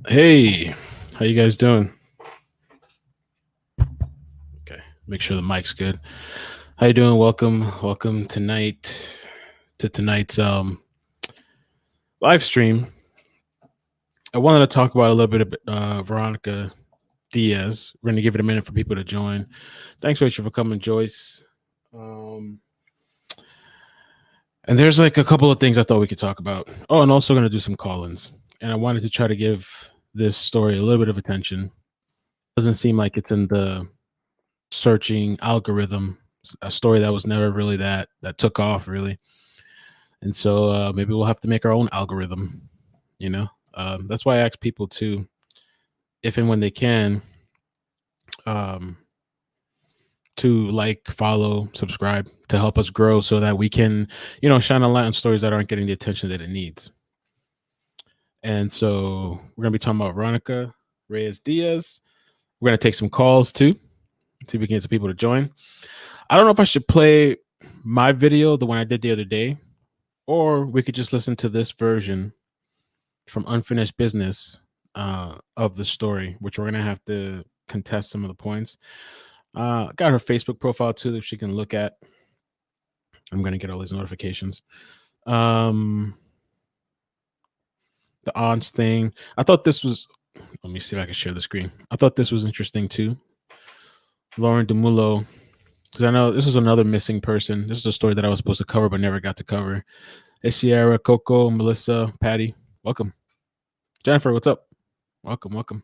Hey, how you guys doing? Okay, make sure the mic's good. How you doing? Welcome tonight to tonight's live stream. I wanted to talk about a little bit of Veronica Diaz. We're gonna give it a minute for people to join. Thanks, Rachel, for coming, Joyce. Um, and there's like a couple of things I thought we could talk about. Oh, and also gonna do some call-ins. And I wanted to try to give this story a little bit of attention. Doesn't seem like it's in the searching algorithm, a story that was never really that took off really. And so maybe we'll have to make our own algorithm, you know. That's why I ask people to, if and when they can, um, to like, follow, subscribe to help us grow so that we can, shine a light on stories that aren't getting the attention that it needs. And so we're gonna be talking about Veronica Reyes Diaz. We're gonna take some calls too, see if we can get some people to join. I don't know if I should play my video, the one I did the other day, or we could just listen to this version from Unfinished Business of the story, which we're gonna have to contest some of the points. Got her Facebook profile too that she can look at. I'm gonna get all these notifications. Um, the odds thing. I thought this was. Let me see if I can share the screen. I thought this was interesting too. Lauren DeMullo, because I know this is another missing person. This is a story that I was supposed to cover but never got to cover. Hey, Sierra, Coco, Melissa, Patty, welcome. Jennifer, what's up? Welcome.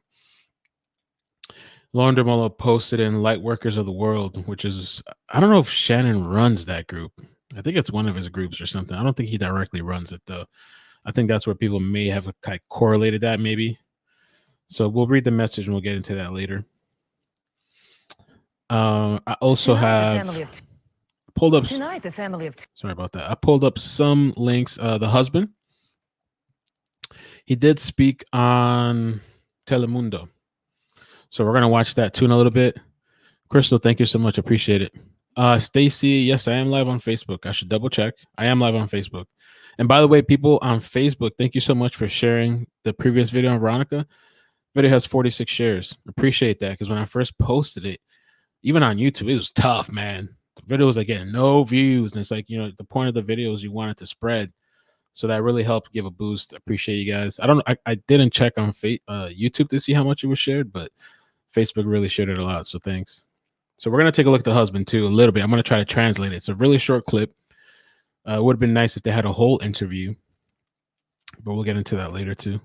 Lauren DeMullo posted in Light Workers of the World, which is, I don't know if Shannon runs that group. I think it's one of his groups or something. I don't think he directly runs it though. I think that's where people may have kind of correlated that maybe. So we'll read the message and we'll get into that later. I also have pulled up. Tonight, the family of. Sorry about that. I pulled up some links. The husband, he did speak on Telemundo. So we're gonna watch that too in a little bit. Crystal, thank you so much. Appreciate it. Stacy, yes, I am live on Facebook. I should double check. I am live on Facebook. And by the way, people on Facebook, thank you so much for sharing the previous video on Veronica. Video has 46 shares. Appreciate that, because when I first posted it, even on YouTube, it was tough, man. The video was like getting no views, and it's like, the point of the video is you want it to spread. So that really helped give a boost. Appreciate you guys. I didn't check on YouTube to see how much it was shared, but Facebook really shared it a lot. So thanks. So we're gonna take a look at the husband too a little bit. I'm gonna try to translate it. It's a really short clip. It would have been nice if they had a whole interview, but we'll get into that later too.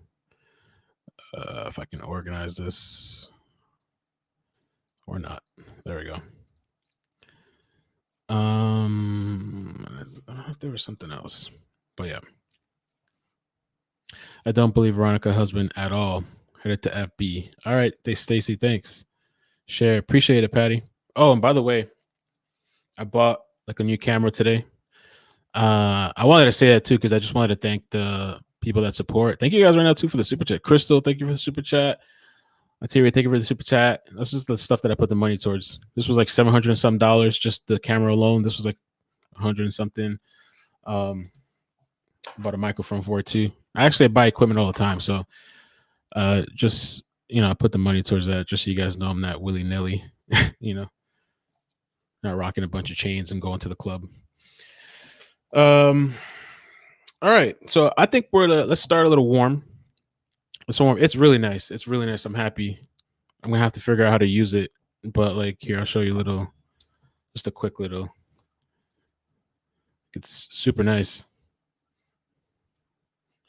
If I can organize this or not. There we go. I don't know if there was something else, but yeah. I don't believe Veronica husband at all. Headed to FB. All right, Stacy, thanks. Share, appreciate it, Patty. Oh, and by the way, I bought like a new camera today. I wanted to say that too because I just wanted to thank the people that support. Thank you guys right now too for the super chat. Crystal, thank you for the super chat. Atiri, thank you for the super chat. This is the stuff that I put the money towards. This was like $700 and some, just the camera alone. This was like 100 and something. Bought a microphone for it too. I actually buy equipment all the time, so just I put the money towards that just so you guys know I'm not willy-nilly, not rocking a bunch of chains and going to the club. All right, so I think let's start a little warm. It's really nice. It's really nice. I'm happy. I'm gonna have to figure out how to use it, but like here, I'll show you just a quick little. It's super nice.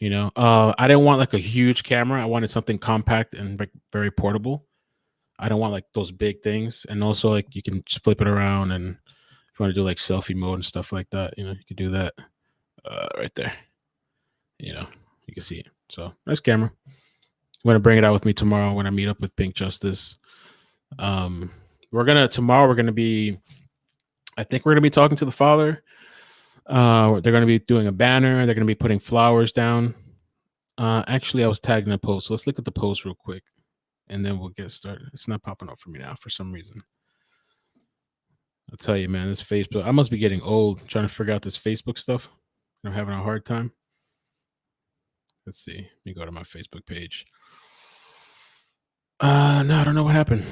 I didn't want like a huge camera. I wanted something compact and like very portable. I don't want like those big things, and also like you can just flip it around, and if you want to do like selfie mode and stuff like that, you can do that right there. You can see it. So nice camera. I'm gonna bring it out with me tomorrow when I meet up with Pink Justice. Tomorrow we're gonna be. I think we're gonna be talking to the father. They're gonna be doing a banner. They're gonna be putting flowers down. Actually, I was tagged in a post. So let's look at the post real quick, and then we'll get started. It's not popping up for me now for some reason. I'll tell you, man, this Facebook. I must be getting old trying to figure out this Facebook stuff. I'm having a hard time. Let's see. Let me go to my Facebook page. No, I don't know what happened.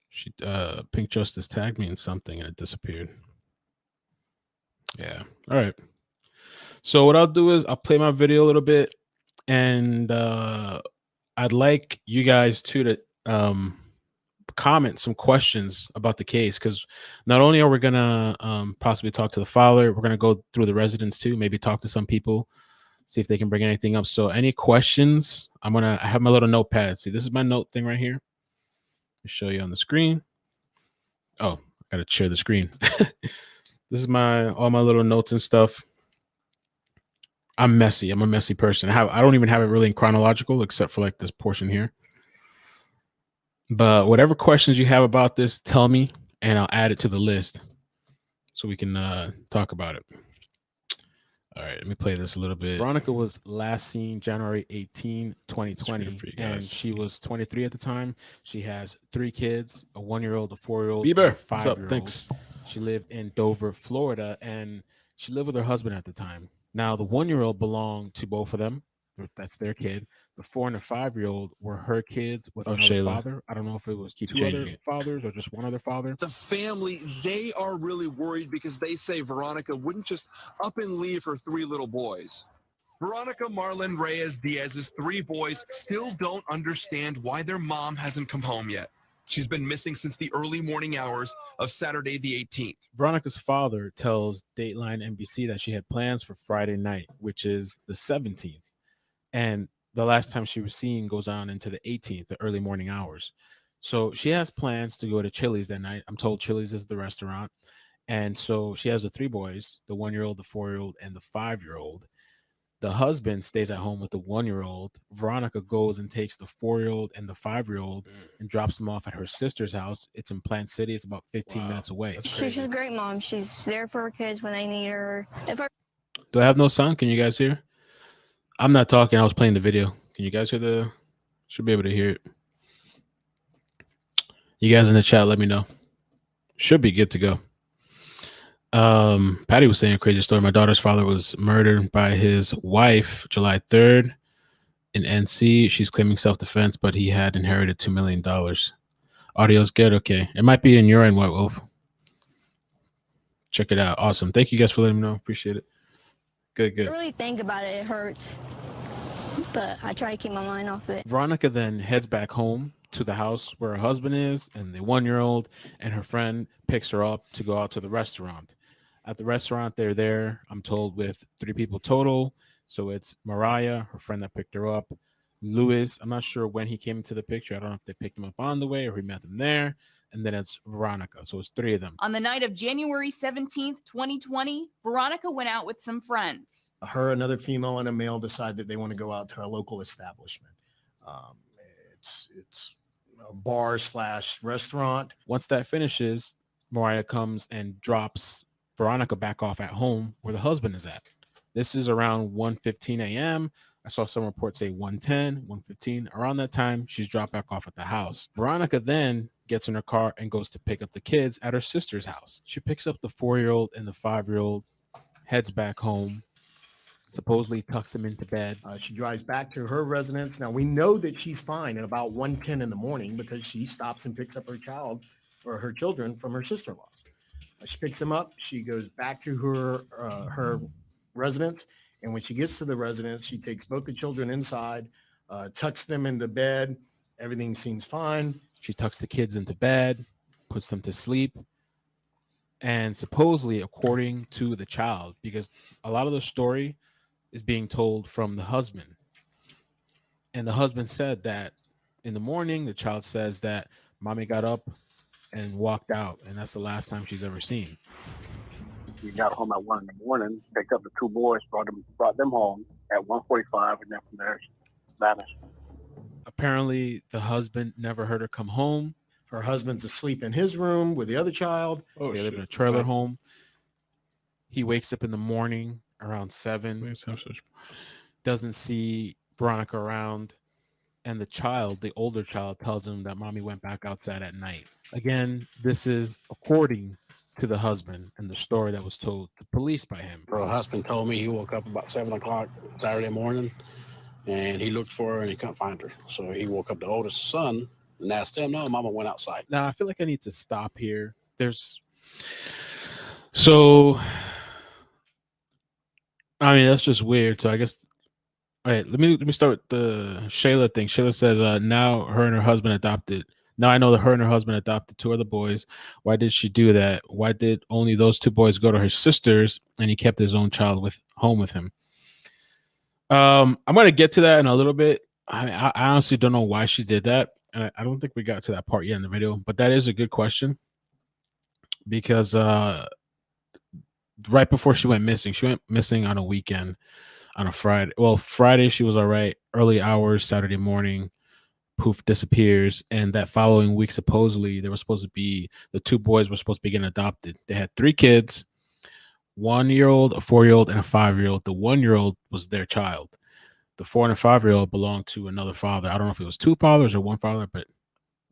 She Pink Justice tagged me in something and it disappeared. Yeah. All right. So what I'll do is I'll play my video a little bit, and I'd like you guys to comment some questions about the case, because not only are we gonna possibly talk to the father, we're gonna go through the residents too, maybe talk to some people, see if they can bring anything up. So any questions, I have my little notepad. See, this is my note thing right here. Let me show you on the screen. Oh, I gotta share the screen. This is all my little notes and stuff. I'm messy. I'm a messy person. I don't even have it really in chronological, except for like this portion here. But whatever questions you have about this, tell me, and I'll add it to the list so we can talk about it. All right, let me play this a little bit. Veronica was last seen January 18, 2020, and she was 23 at the time. She has 3 kids, a 1-year-old, a 4-year-old, and a 5-year-old. Thanks. She lived in Dover, Florida, and she lived with her husband at the time. Now, the 1-year-old belonged to both of them. That's their kid. The 4 and the 5-year-old were her kids with another father. I don't know if it was 2 other fathers or just 1 other father. The family, they are really worried because they say Veronica wouldn't just up and leave her 3 little boys. Veronica Marlon Reyes Diaz's 3 boys still don't understand why their mom hasn't come home yet. She's been missing since the early morning hours of Saturday the 18th. Veronica's father tells Dateline NBC that she had plans for Friday night, which is the 17th. And the last time she was seen goes on into the 18th, the early morning hours. So she has plans to go to Chili's that night. I'm told Chili's is the restaurant. And so she has the 3 boys, the 1-year-old, the 4-year-old, and the 5-year-old. The husband stays at home with the 1-year-old. Veronica goes and takes the 4-year-old and the 5-year-old and drops them off at her sister's house. It's in Plant City. It's about 15 minutes away. She's a great mom. She's there for her kids when they need her. Do I have no sound? Can you guys hear? I'm not talking. I was playing the video. Can you guys hear should be able to hear it. You guys in the chat, let me know. Should be good to go. Patty was saying a crazy story. My daughter's father was murdered by his wife July 3rd in NC. She's claiming self-defense, but he had inherited $2 million. Audio's good. Okay. It might be in your end, White Wolf. Check it out. Awesome. Thank you guys for letting me know. Appreciate it. Good. I really think about it. It hurts. But I try to keep my mind off it. Veronica then heads back home to the house where her husband is and the 1-year-old, and her friend picks her up to go out to the restaurant. At the restaurant, they're there, I'm told, with 3 people total. So it's Mariah, her friend that picked her up, Louis. I'm not sure when he came into the picture. I don't know if they picked him up on the way or he met them there. And then it's Veronica. So it's 3 of them. On the night of January 17th, 2020, Veronica went out with some friends. Her, another female, and a male decide that they want to go out to a local establishment. It's a bar/restaurant. Once that finishes, Mariah comes and drops Veronica back off at home where the husband is at. This is around 1:15 a.m. I saw some reports say 1:10, 1:15. Around that time, she's dropped back off at the house. Veronica then gets in her car and goes to pick up the kids at her sister's house. She picks up the 4-year-old and the 5-year-old, heads back home, supposedly tucks them into bed. She drives back to her residence. Now, we know that she's fine at about 1:10 in the morning because she stops and picks up her child or her children from her sister-in-law's. She picks them up. She goes back to her residence. And when she gets to the residence, she takes both the children inside, tucks them into bed. Everything seems fine. She tucks the kids into bed, puts them to sleep. And supposedly, according to the child, because a lot of the story is being told from the husband. And the husband said that in the morning, the child says that mommy got up and walked out. And that's the last time she's ever seen. She got home at 1 in the morning, picked up the 2 boys, brought them home at 1:45, and then from there, vanished. Apparently, the husband never heard her come home. Her husband's asleep in his room with the other child. They live in a trailer home. He wakes up in the morning around 7, doesn't see Veronica around, and the child, the older child, tells him that mommy went back outside at night. Again, this is according to the husband and the story that was told to police by him. Her husband told me he woke up about 7 o'clock Saturday morning and he looked for her and he couldn't find her. So he woke up the oldest son and asked him, no, mama went outside. Now, I feel like I need to stop here. So, I mean, that's just weird. So I guess, all right, let me start with the Shayla thing. Shayla says, now her and her husband adopted. Now I know that her and her husband adopted 2 other boys. Why did she do that? Why did only those 2 boys go to her sisters and he kept his own child home with him? I'm going to get to that in a little bit. I honestly don't know why she did that. And I don't think we got to that part yet in the video, but that is a good question because right before she went missing on a weekend, on a Friday. Well, Friday she was all right. Early hours, Saturday morning, poof, disappears. And that following week, supposedly, the 2 boys were supposed to be getting adopted. They had 3 kids, 1-year-old, a 4-year-old, and a 5-year-old. The 1-year-old was their child. The 4 and 5-year-old belonged to another father. I don't know if it was 2 fathers or 1 father, but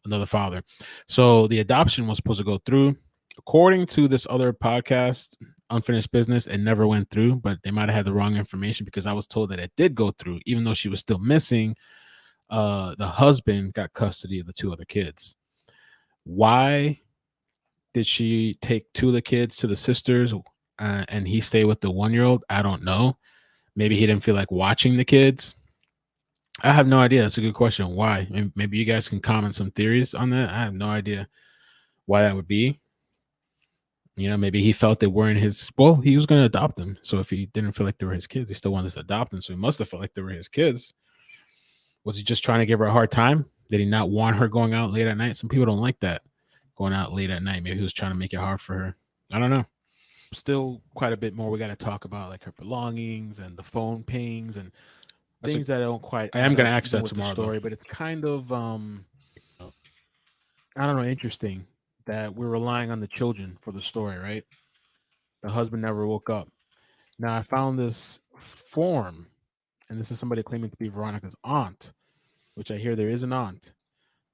another father. So the adoption was supposed to go through. According to this other podcast, Unfinished Business, it never went through, but they might have had the wrong information because I was told that it did go through, even though she was still missing. The husband got custody of the 2 other kids. Why did she take 2 of the kids to the sisters and he stayed with the 1-year-old? I don't know. Maybe he didn't feel like watching the kids. I have no idea. That's a good question. Why? Maybe you guys can comment some theories on that. I have no idea why that would be. Maybe he felt they weren't his. Well, he was going to adopt them. So if he didn't feel like they were his kids, he still wanted to adopt them. So he must have felt like they were his kids. Was he just trying to give her a hard time? Did he not want her going out late at night? Some people don't like that, going out late at night. Maybe he was trying to make it hard for her. I don't know. Still quite a bit more we got to talk about, like her belongings and the phone pings and things that I don't quite. I am going to ask that tomorrow, story, but it's kind of I don't know, interesting that we're relying on the children for the story, right? The husband never woke up. Now I found this form, and this is somebody claiming to be Veronica's aunt, which I hear there is an aunt.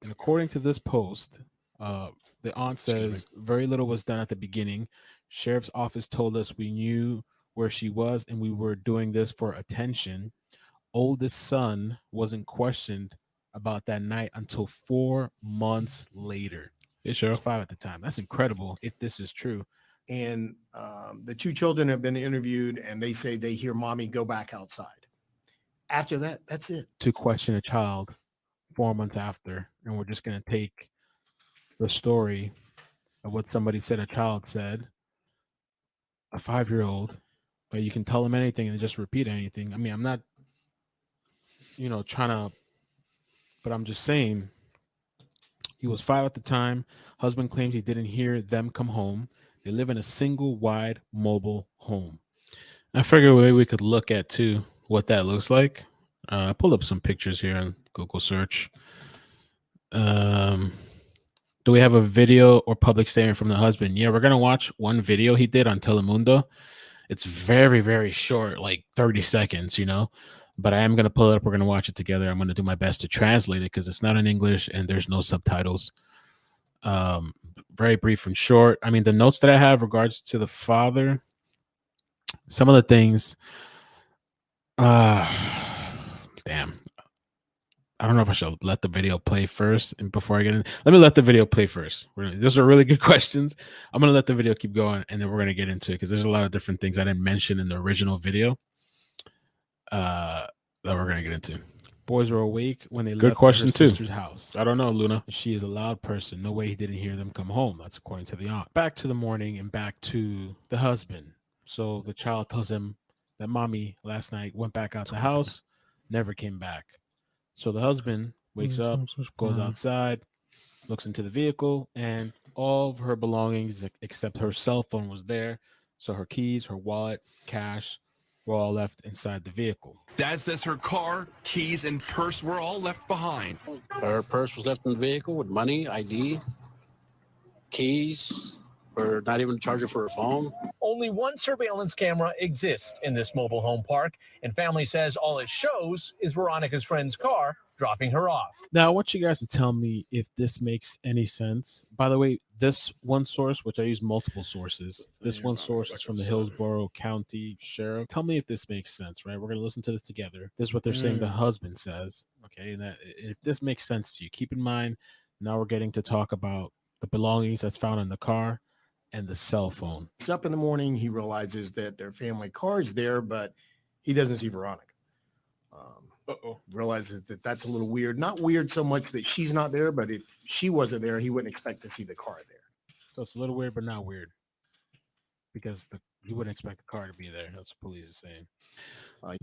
And according to this post, the aunt says very little was done at the beginning. Sheriff's office told us we knew where she was and we were doing this for attention. Oldest son wasn't questioned about that night until 4 months later. He was 5 at the time. That's incredible if this is true. And the 2 children have been interviewed and they say they hear mommy go back outside. After that, that's it. To question a child 4 months after, and we're just going to take the story of what somebody said a child said, a 5-year-old, but you can tell them anything and just repeat anything. I mean, I'm not, trying to, but I'm just saying he was 5 at the time. Husband claims he didn't hear them come home. They live in a single wide mobile home. I figured maybe we could look at too what that looks like. I pulled up some pictures here on Google search. Do we have a video or public statement from the husband? Yeah, we're going to watch one video he did on Telemundo. It's very, very short, like 30 seconds, but I am going to pull it up. We're going to watch it together. I'm going to do my best to translate it because it's not in English and there's no subtitles. Very brief and short. I mean, the notes that I have regards to the father, some of the things, damn. I don't know if I should let the video play first and before I get in. Let me let the video play first. Those are really good questions. I'm going to let the video keep going and then we're going to get into it because there's a lot of different things I didn't mention in the original video that we're going to get into. Boys were awake when they left her sister's house. I don't know, Luna. She is a loud person. No way he didn't hear them come home. That's according to the aunt. Back to the morning and back to the husband. So the child tells him that mommy last night went back out the house, never came back. So the husband wakes up, goes outside, looks into the vehicle, and all of her belongings except her cell phone was there. So her keys, her wallet, cash were all left inside the vehicle. Dad says her car, keys, and purse were all left behind. Her purse was left in the vehicle with money, ID, keys, or not even charging for her phone. Only one surveillance camera exists in this mobile home park, and family says all it shows is Veronica's friend's car dropping her off. Now, I want you guys to tell me if this makes any sense. By the way, this one source, which I use multiple sources, this one source is from the Hillsborough County Sheriff. Tell me if this makes sense, right? We're going to listen to this together. This is what they're saying the husband says. Okay, and if this makes sense to you, keep in mind, now we're getting to talk about the belongings that's found in the car and the cell phone. He's up in the morning. He realizes that their family car is there, but he doesn't see Veronica. Realizes that that's a little weird. Not weird so much that she's not there, but if she wasn't there, he wouldn't expect to see the car there. So it's a little weird, but not weird. Because you wouldn't expect the car to be there. That's what police is saying.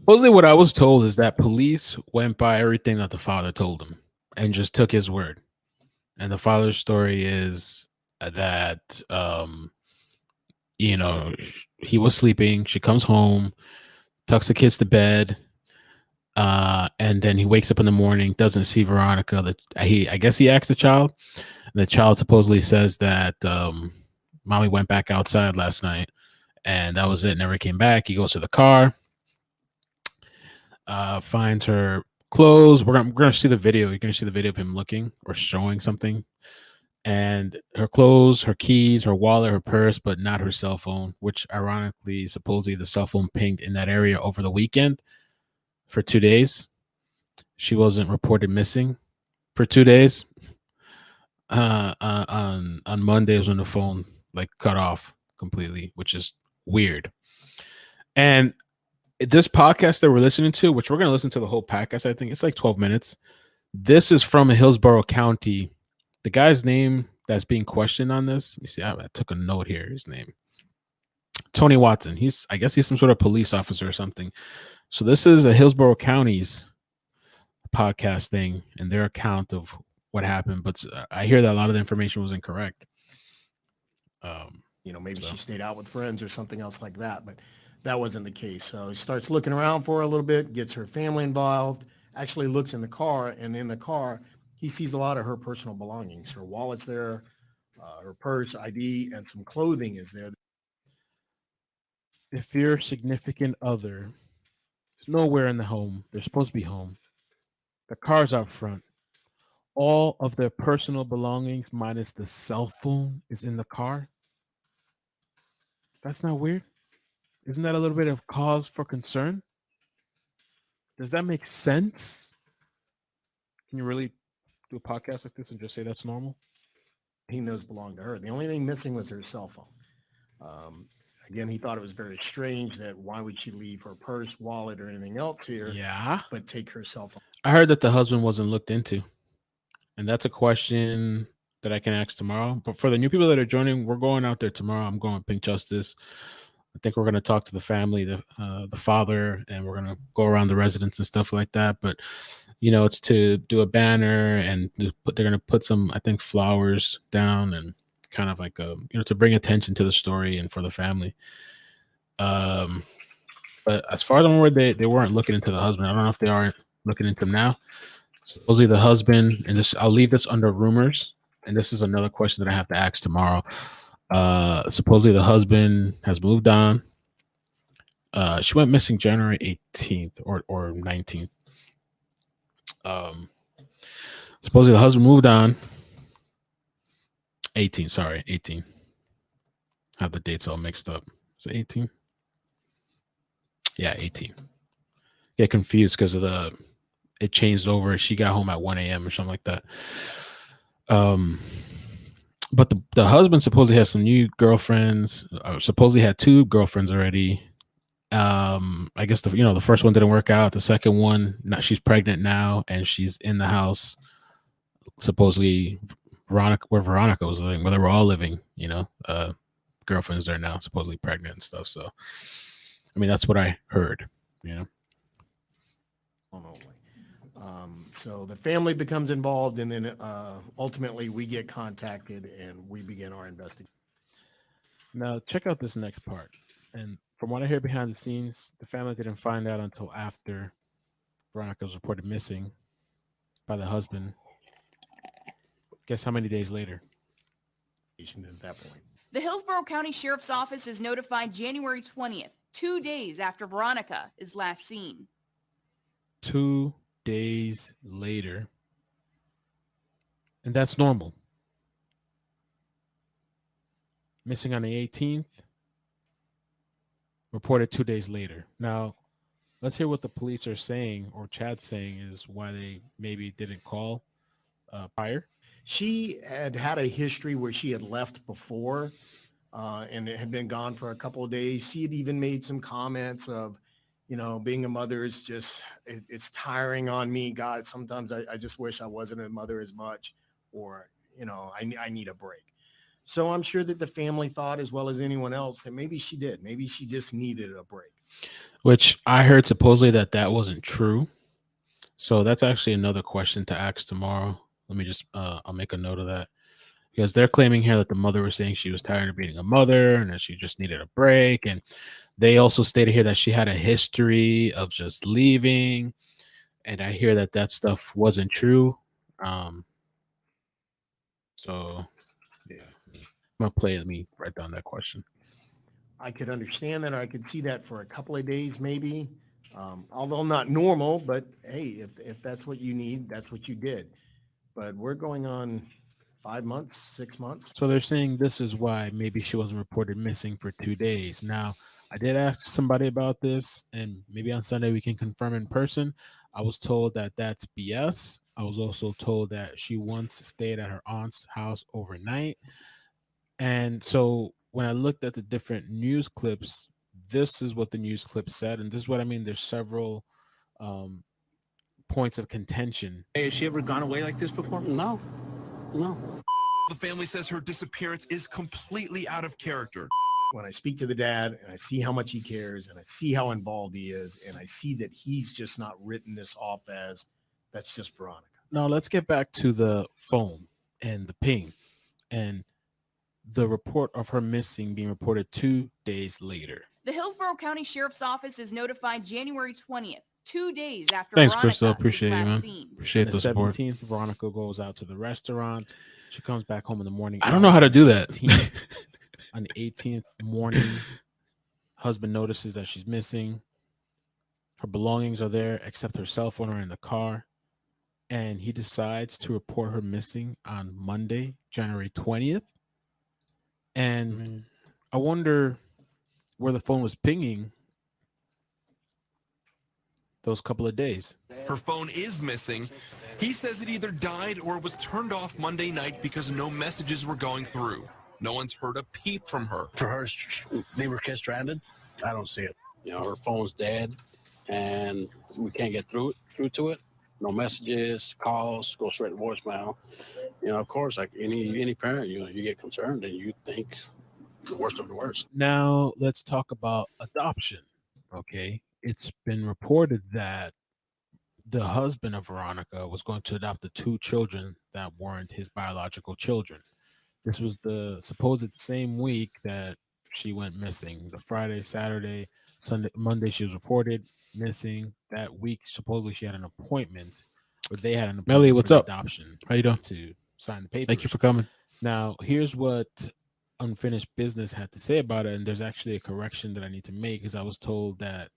Supposedly what I was told is that police went by everything that the father told them and just took his word. And the father's story is that, he was sleeping. She comes home, tucks the kids to bed. And then he wakes up in the morning, doesn't see Veronica. I guess he asked the child. And the child supposedly says that mommy went back outside last night, and that was it. Never came back. He goes to the car, finds her clothes. We're gonna see the video. You're gonna see the video of him looking or showing something, and her clothes, her keys, her wallet, her purse, but not her cell phone. Which, ironically, supposedly the cell phone pinged in that area over the weekend. For 2 days, she wasn't reported missing for 2 days. On Mondays when the phone cut off completely, which is weird. And this podcast that we're listening to, which we're going to listen to the whole podcast, I think it's like 12 minutes. This is from Hillsborough County. The guy's name that's being questioned on this. Let me see. I took a note here. His name, Tony Watson. I guess he's some sort of police officer or something. So this is a Hillsborough County's podcast thing and their account of what happened. But I hear that a lot of the information was incorrect. Maybe she stayed out with friends or something else like that, but that wasn't the case. So he starts looking around for her a little bit, gets her family involved, actually looks in the car, and in the car, he sees a lot of her personal belongings. Her wallet's there, her purse, ID, and some clothing is there. If your significant other is nowhere in the home, they're supposed to be home, the car's out front, all of their personal belongings minus the cell phone is in the car, that's not weird? Isn't that a little bit of cause for concern? Does that make sense? Can you really do a podcast like this and just say that's normal? He knows belonged to her. The only thing missing was her cell phone. Again, he thought it was very strange that why would she leave her purse, wallet, or anything else here? Yeah. But take her cell phone. I heard that the husband wasn't looked into. And that's a question that I can ask tomorrow. But for the new people that are joining, we're going out there tomorrow. I'm going with Pink Justice. I think we're going to talk to the family, the father, and we're going to go around the residence and stuff like that. But, it's to do a banner and they're going to put some, I think, flowers down and kind of like, to bring attention to the story and for the family. But as far as I'm aware, they weren't looking into the husband. I don't know if they aren't looking into him now. Supposedly the husband, and I'll leave this under rumors, and this is another question that I have to ask tomorrow. Supposedly the husband has moved on. She went missing January 18th or 19th. Supposedly the husband moved on. 18. I have the dates all mixed up. Is it 18? Yeah, 18. Get confused because of it changed over. She got home at 1 a.m. or something like that. But the husband supposedly has some new girlfriends. Supposedly had 2 girlfriends already. I guess the first one didn't work out. The second one, she's pregnant now, and she's in the house. Supposedly, where Veronica was living, where they were all living. Girlfriends there now, supposedly pregnant and stuff. So, I mean, that's what I heard. So the family becomes involved, and then ultimately we get contacted and we begin our investigation. Now, check out this next part. And from what I hear behind the scenes, the family didn't find out until after Veronica was reported missing by the husband. Guess how many days later? At that point. The Hillsborough County Sheriff's Office is notified January 20th, 2 days after Veronica is last seen. 2 days later. And that's normal. Missing on the 18th. Reported 2 days later. Now, let's hear what the police are saying, or Chad's saying, is why they maybe didn't call prior. She had a history where she had left before and it had been gone for a couple of days. She had even made some comments of, you know, being a mother is just, it's tiring on me. God, sometimes I just wish I wasn't a mother as much, or, you know, I need a break. So I'm sure that the family thought, as well as anyone else, that maybe she did. Maybe she just needed a break. Which I heard supposedly that wasn't true. So that's actually another question to ask tomorrow. Let me just, I'll make a note of that. Because they're claiming here that the mother was saying she was tired of being a mother and that she just needed a break. And they also stated here that she had a history of just leaving. And I hear that stuff wasn't true. So, yeah. I'm going to let me write down that question. I could understand that, or I could see that for a couple of days, maybe. Although not normal, but hey, if that's what you need, that's what you did. But we're going on 5 months, 6 months. So they're saying this is why maybe she wasn't reported missing for 2 days. Now, I did ask somebody about this, and maybe on Sunday we can confirm in person. I was told that that's BS. I was also told that she once stayed at her aunt's house overnight. And so when I looked at the different news clips, this is what the news clip said. And this is what I mean. There's several points of contention. Hey, has she ever gone away like this before? No. The family says her disappearance is completely out of character. When I speak to the dad and I see how much he cares and I see how involved he is, and I see that he's just not written this off as that's just Veronica. Now let's get back to the phone and the ping and the report of her missing being reported 2 days later. The Hillsborough County Sheriff's Office is notified January 20th, 2 days after Thanks, Veronica Crystal. is Appreciate you, last man. seen. Appreciate On the the support. 17th, Veronica goes out to the restaurant. She comes back home in the morning. I don't know how to do that. On the 18th morning, husband notices that she's missing. Her belongings are there, except her cell phone are in the car. And he decides to report her missing on Monday, January 20th. And I wonder where the phone was pinging those couple of days. Her phone is missing. He says it either died or was turned off Monday night because no messages were going through. No one's heard a peep from her. For her, leave her kid stranded, I don't see it. You know, her phone's dead, and we can't get through to it. No messages, calls, go straight to voicemail. You know, of course, like any parent, you know, you get concerned and you think the worst of the worst. Now let's talk about adoption. Okay, it's been reported that the husband of Veronica was going to adopt the 2 children that weren't his biological children. This was the supposed same week that she went missing. The Friday, Saturday, Sunday, Monday, she was reported missing. That week, supposedly she had an appointment, or they had an appointment. Melly, what's for the up? adoption. How you doing? To sign the papers. Thank you for coming. Now, here's what Unfinished Business had to say about it, and there's actually a correction that I need to make, because I was told that,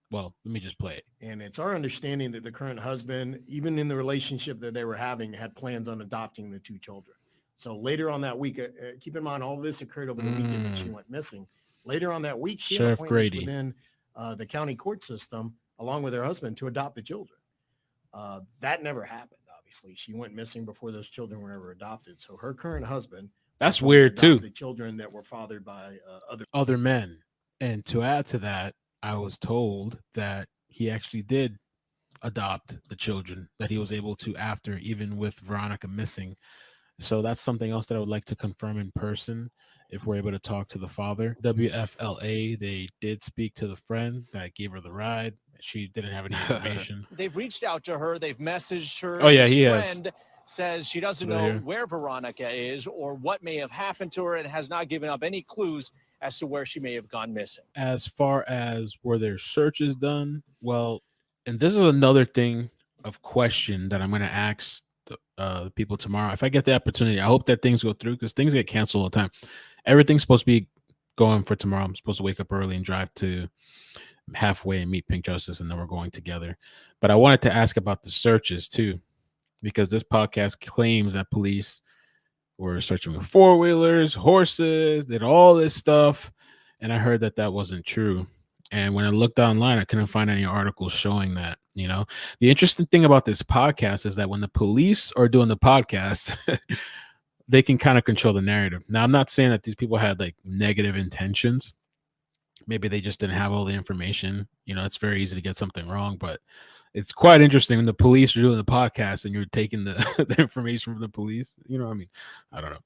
well, let me just play it. And it's our understanding that the current husband, even in the relationship that they were having, had plans on adopting the 2 children. So later on that week, keep in mind, all this occurred over the weekend that she went missing. Later on that week, she Sheriff had appointments Grady. within the county court system, along with her husband, to adopt the children. That never happened, obviously. She went missing before those children were ever adopted. So her current husband, That's going to weird adopt too. the children that were fathered by Other men. And to add to that, I was told that he actually did adopt the children that he was able to after, even with Veronica missing. So that's something else that I would like to confirm in person if we're able to talk to the father. WFLA, they did speak to the friend that gave her the ride. She didn't have any information. They've reached out to her. They've messaged her. Oh, yeah, This he has. friend says she doesn't Right know here. where Veronica is or what may have happened to her and has not given up any clues as to where she may have gone missing. As far as were there searches done, well, and this is another thing of question that I'm going to ask the people tomorrow. If I get the opportunity, I hope that things go through, because things get canceled all the time. everything's supposed to be going for tomorrow. I'm supposed to wake up early and drive to halfway and meet Pink Justice, and then we're going together. But I wanted to ask about the searches too, because this podcast claims that police were searching with four-wheelers, horses, did all this stuff, and I heard that that wasn't true. And when I looked online, I couldn't find any articles showing that. You know, the interesting thing about this podcast is that when the police are doing the podcast, they can kind of control the narrative. Now, I'm not saying that these people had like negative intentions. Maybe they just didn't have all the information. You know, it's very easy to get something wrong, but it's quite interesting when the police are doing the podcast and you're taking the, the information from the police. You know what I mean? I don't know.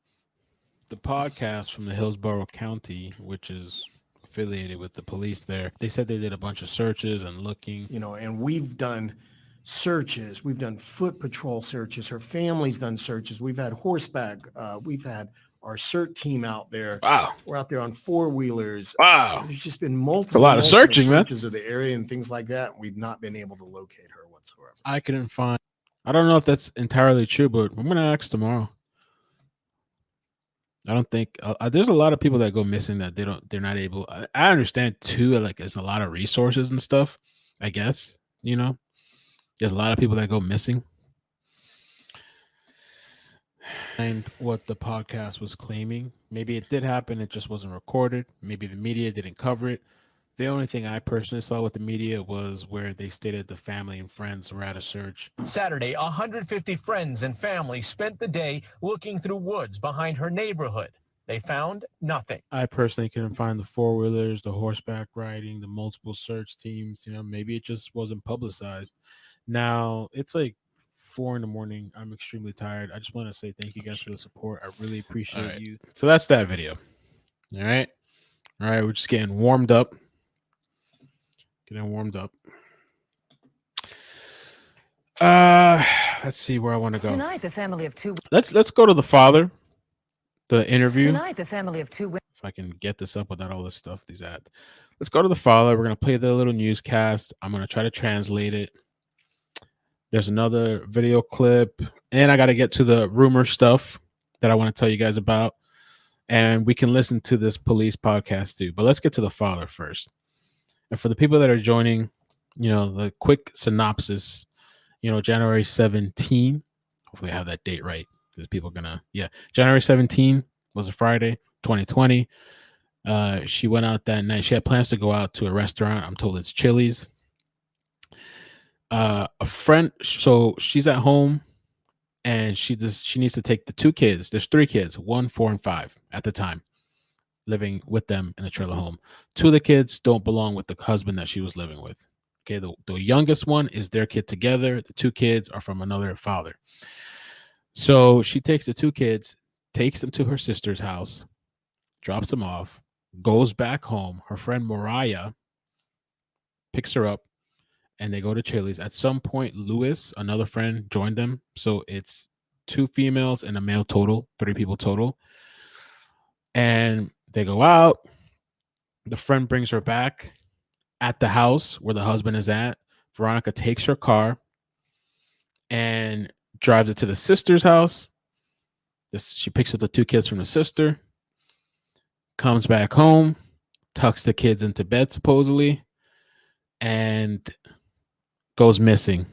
The podcast from the Hillsborough County, which is affiliated with the police there, they said they did a bunch of searches and looking. You know, and we've done searches. We've done foot patrol searches. Her family's done searches. We've had horseback. We've had our CERT team out there. Wow. We're out there on four-wheelers. Wow. There's just been multiple, a lot of searching, searches of the area and things like that. We've not been able to locate her whatsoever. I couldn't find. I don't know if that's entirely true, but I'm gonna ask tomorrow. I don't think there's a lot of people that go missing that they're not able. I understand too. Like, there's a lot of resources and stuff. I guess, you know, there's a lot of people that go missing. And what the podcast was claiming, maybe it did happen, it just wasn't recorded. Maybe the media didn't cover it. The only thing I personally saw with the media was where they stated the family and friends were at a search. Saturday, 150 friends and family spent the day looking through woods behind her neighborhood. They found nothing. I personally couldn't find the four-wheelers, the horseback riding, the multiple search teams. You know, maybe it just wasn't publicized. Now, it's like 4 a.m. I'm extremely tired. I just want to say thank you guys for the support. I really appreciate you. So that's that video. All right. We're just getting warmed up. Let's see where I want to go. Tonight, the family of two. Let's go to the father. The interview. Tonight, the family of two women. If I can get this up without all this stuff, these ads. Let's go to the father. We're gonna play the little newscast. I'm gonna try to translate it. There's another video clip, and I got to get to the rumor stuff that I want to tell you guys about. And we can listen to this police podcast too. But let's get to the father first. And for the people that are joining, you know, the quick synopsis, you know, January 17, hopefully I have that date right, because people are gonna, January 17 was a Friday, 2020. She went out that night. She had plans to go out to a restaurant. I'm told it's Chili's. A friend, so she's at home and she needs to take the two kids. There's 3 kids, 1, 4, and 5 at the time, living with them in a trailer home. 2 of the kids don't belong with the husband that she was living with. Okay, the youngest one is their kid together. The 2 kids are from another father. So she takes the 2 kids, takes them to her sister's house, drops them off, goes back home. Her friend Mariah picks her up, and they go to Chili's. At some point, Lewis, another friend, joined them. So it's 2 females and a male total, 3 people total. And they go out. The friend brings her back at the house where the husband is at. Veronica takes her car and drives it to the sister's house. She picks up the 2 kids from the sister, comes back home, tucks the kids into bed, supposedly, and goes missing.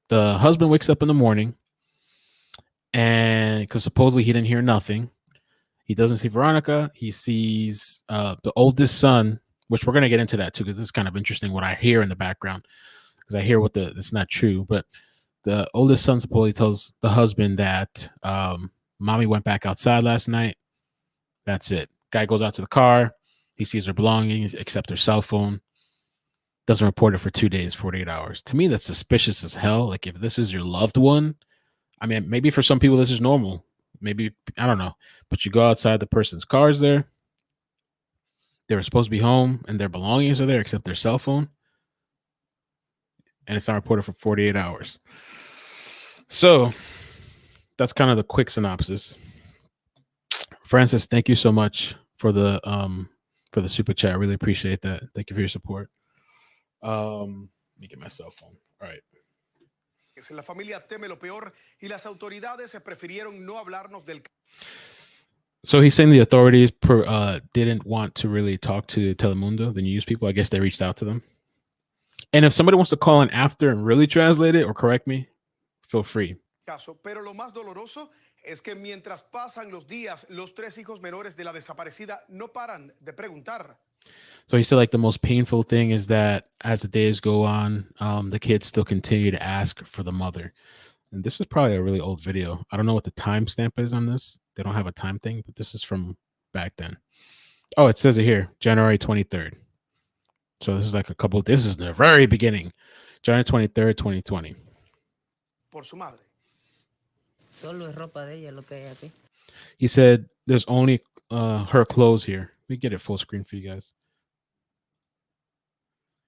The husband wakes up in the morning, and because supposedly he didn't hear nothing, he doesn't see Veronica. He sees the oldest son, which we're going to get into that too, because this is kind of interesting what I hear in the background, because I hear it's not true, but the oldest son supposedly tells the husband that mommy went back outside last night. That's it. Guy goes out to the car. He sees her belongings except her cell phone. Doesn't report it for 2 days, 48 hours. To me, that's suspicious as hell. Like, if this is your loved one, I mean, maybe for some people this is normal. Maybe, I don't know. But you go outside, the person's car's there. They were supposed to be home, and their belongings are there except their cell phone. And it's not reported for 48 hours. So that's kind of the quick synopsis. Francis, thank you so much for the super chat. I really appreciate that. Thank you for your support. Let me get my cell phone. All right. La familia teme lo peor y las autoridades prefirieron no hablarnos del. So he's saying the authorities didn't want to really talk to Telemundo, the news people. I guess they reached out to them. And if somebody wants to call in after and really translate it or correct me, feel free. Pero lo más doloroso es que mientras pasan los días, los tres hijos menores de la desaparecida no paran de preguntar. So he said like the most painful thing is that as the days go on, the kids still continue to ask for the mother. And this is probably a really old video. I don't know what the timestamp is on this. They don't have a time thing, but this is from back then. Oh, it says it here, January 23rd. So this is like this is the very beginning, January 23rd, 2020. Por su madre. Solo es ropa de ella lo que hay aquí. He said there's only her clothes here. Let me get it full screen for you guys.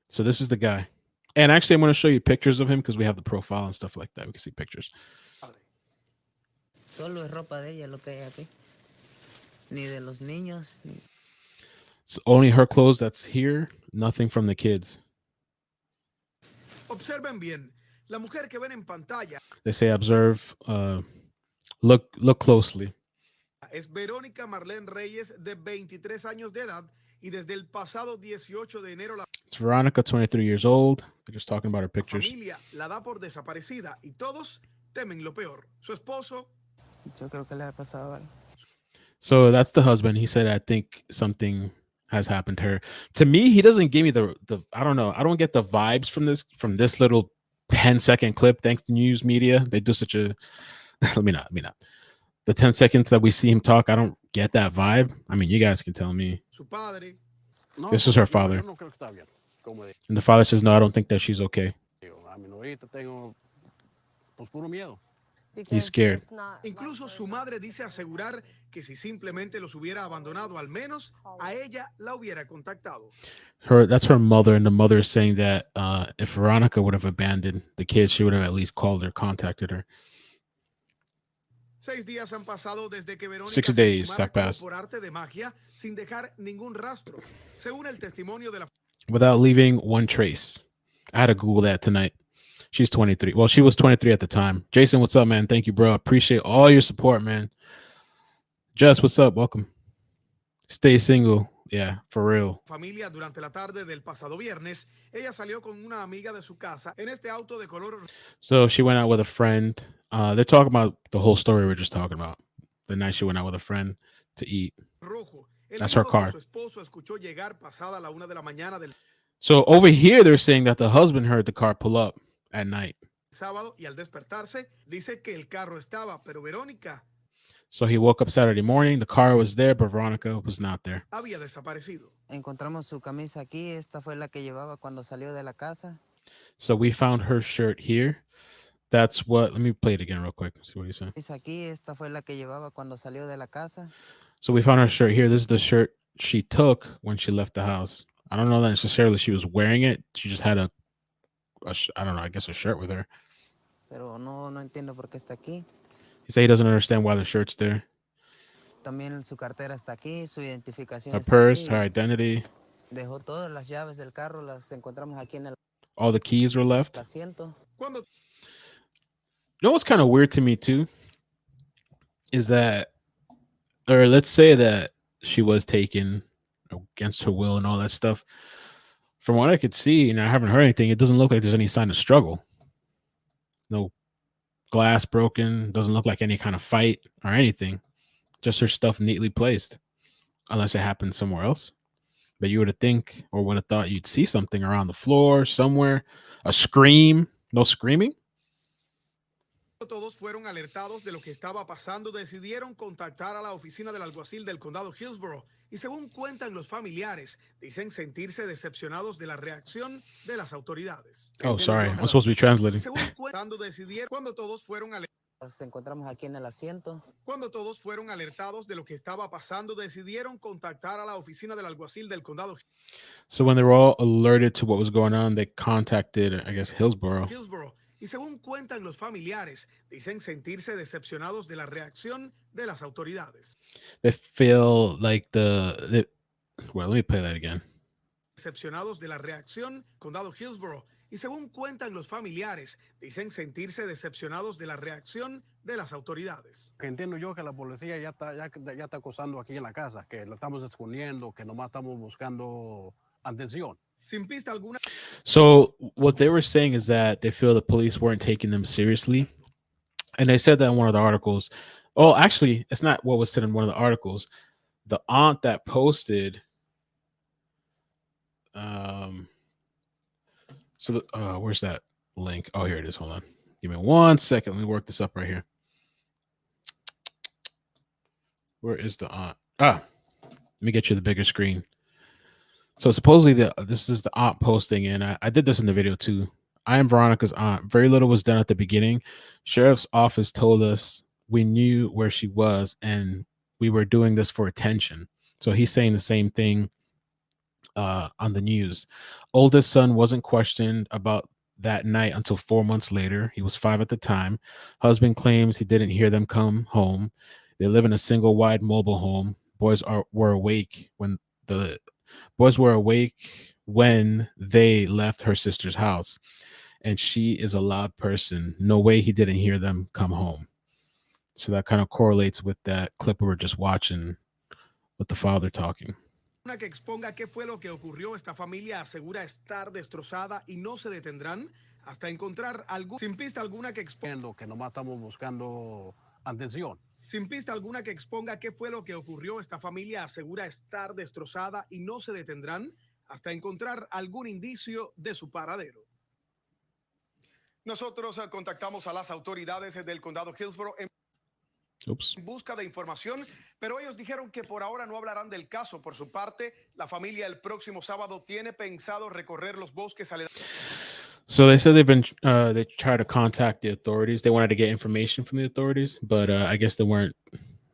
So this is the guy. And actually, I'm going to show you pictures of him because we have the profile and stuff like that. We can see pictures. Solo es ropa de ella lo que hay aquí. Ni de los niños. It's only her clothes that's here. Nothing from the kids. Observen bien. La mujer que ven en pantalla They say observe, look closely. es Veronica Marlene Reyes, de 23 años de edad, y desde el pasado 18 de enero la It's Veronica, 23 years old. They're just talking about her pictures. familia la da por desaparecida y todos temen lo peor. Su esposo Yo creo que le ha pasado algo. So that's the husband. He said, I think something has happened to her. To me, he doesn't give me the I don't know. I don't get the vibes from this little 10-second clip. Thanks to news media. They do such a let me not. The 10 seconds that we see him talk, I don't get that vibe. I mean, you guys can tell me. su padre This is her father. Yo no creo que está bien. Como And the father says, no, I don't think that she's okay. digo, a mi ahorita tengo pues puro miedo. He's scared. incluso su madre dice asegurar que si simplemente los hubiera abandonado, al menos a ella la hubiera contactado. That's her mother, and the mother is saying that if Veronica would have abandoned the kids, she would have at least called her, contacted her. 6 días han pasado desde que Verónica 6 se days esfumara have passed. por arte de magia sin dejar ningún rastro. Según el testimonio de la Without leaving one trace. I had to Google that tonight. She's 23. Well, she was 23 at the time. Jason, what's up, man? Thank you, bro. Appreciate all your support, man. Jess, what's up? Welcome. Stay single. Yeah, for real. familia durante la tarde del pasado viernes, ella salió con una amiga de su casa en este auto de color So she went out with a friend. They're talking about the whole story we're just talking about. The night she went out with a friend to eat. rojo. El That's her mismo que car. Su esposo escuchó llegar pasada la 1 de la mañana del So over here, they're saying that the husband heard the car pull up at night. sábado y al despertarse dice que el carro estaba, pero Verónica So he woke up Saturday morning. The car was there, but Veronica was not there. había desaparecido. Encontramos su camisa aquí. Esta fue la que llevaba cuando salió de la casa. So we found her shirt here. That's what. Let me play it again real quick. See what he said. Camisa aquí. Esta fue la que llevaba cuando salió de la casa. So we found her shirt here. This is the shirt she took when she left the house. I don't know that necessarily she was wearing it. She just had I don't know, I guess a shirt with her. Pero no entiendo por qué está aquí. He said he doesn't understand why the shirt's there. También su cartera está aquí. Su identificación Her está purse, aquí. her identity, Dejó todas las llaves del carro. Las encontramos aquí en el all the keys were left. asiento. Cuando You know what's kind of weird to me too? Is that, or let's say that she was taken against her will and all that stuff. From what I could see, and I haven't heard anything, it doesn't look like there's any sign of struggle. No glass broken, doesn't look like any kind of fight or anything. Just her stuff neatly placed. Unless it happened somewhere else. But you would have think or would have thought you'd see something around the floor somewhere. A scream. No screaming. todos fueron alertados de lo que estaba pasando, decidieron contactar a la oficina del alguacil del condado Hillsborough y según cuentan los familiares, dicen sentirse decepcionados de la reacción de las autoridades. Oh, sorry. I'm supposed to be translating. Según cuentan, decidieron cuando todos fueron alertados. Las encontramos aquí en el asiento. Cuando todos fueron alertados de lo que estaba pasando, decidieron contactar a la oficina del alguacil del condado So when they were all alerted to what was going on, they contacted, I guess, Hillsborough. Y según cuentan los familiares, dicen sentirse decepcionados de la reacción de las autoridades. They feel like well, let me play that again. Decepcionados de la reacción condado Hillsborough. y según cuentan los familiares, dicen sentirse decepcionados de la reacción de las autoridades. Que entiendo yo que la policía ya está acosando aquí en la casa, que lo estamos escondiendo, que nomás estamos buscando atención. Sin pista alguna. So what they were saying is that they feel the police weren't taking them seriously. And they said that in one of the articles. Oh, actually, it's not what was said in one of the articles. The aunt that posted where's that link? Oh, here it is. Hold on. Give me 1 second. Let me work this up right here. Where is the aunt? Let me get you the bigger screen. So supposedly this is the aunt posting, and I did this in the video too. I am Veronica's aunt. Very little was done at the beginning. Sheriff's office told us we knew where she was, and we were doing this for attention. So he's saying the same thing on the news. Oldest son wasn't questioned about that night until 4 months later. He was 5 at the time. Husband claims he didn't hear them come home. They live in a single wide mobile home. Boys were awake when they left her sister's house, and she is a loud person. No way he didn't hear them come home. So that kind of correlates with that clip we were just watching with the father talking. Que exponga qué fue lo que ocurrió. Esta familia asegura estar destrozada y no se detendrán hasta encontrar algún. Sin pista alguna que exponga. Que nomás estamos buscando atención. Sin pista alguna que exponga qué fue lo que ocurrió. Esta familia asegura estar destrozada y no se detendrán hasta encontrar algún indicio de su paradero. Nosotros contactamos a las autoridades del condado Hillsborough en busca de información, pero ellos dijeron que por ahora no hablarán del caso. Por su parte, la familia el próximo sábado tiene pensado recorrer los bosques aledaños. So they said they tried to contact the authorities. They wanted to get information from the authorities, but I guess they weren't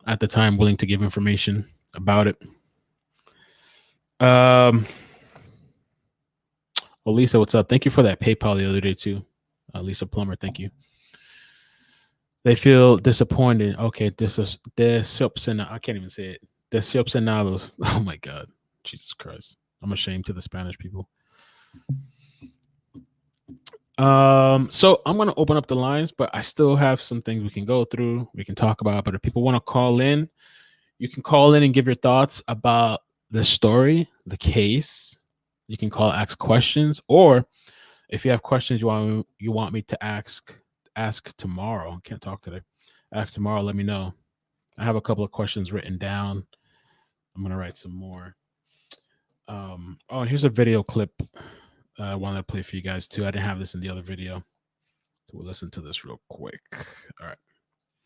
at the time willing to give information about it. Well, Lisa, what's up? Thank you for that PayPal the other day too. Lisa Plummer, thank you. They feel disappointed. Okay, decepcionados. I can't even say it. Decepcionados. Oh my God. Jesus Christ. I'm ashamed to the Spanish people. So I'm going to open up the lines, but I still have some things we can go through, we can talk about. But if people want to call in, you can call in and give your thoughts about the story, the case. You can call, ask questions, or if you have questions you want me to ask tomorrow. I can't talk today. Ask tomorrow. Let me know. I have a couple of questions written down. I'm going to write some more. Oh, here's a video clip I wanted to play for you guys too. I didn't have this in the other video. So we'll listen to this real quick. All right.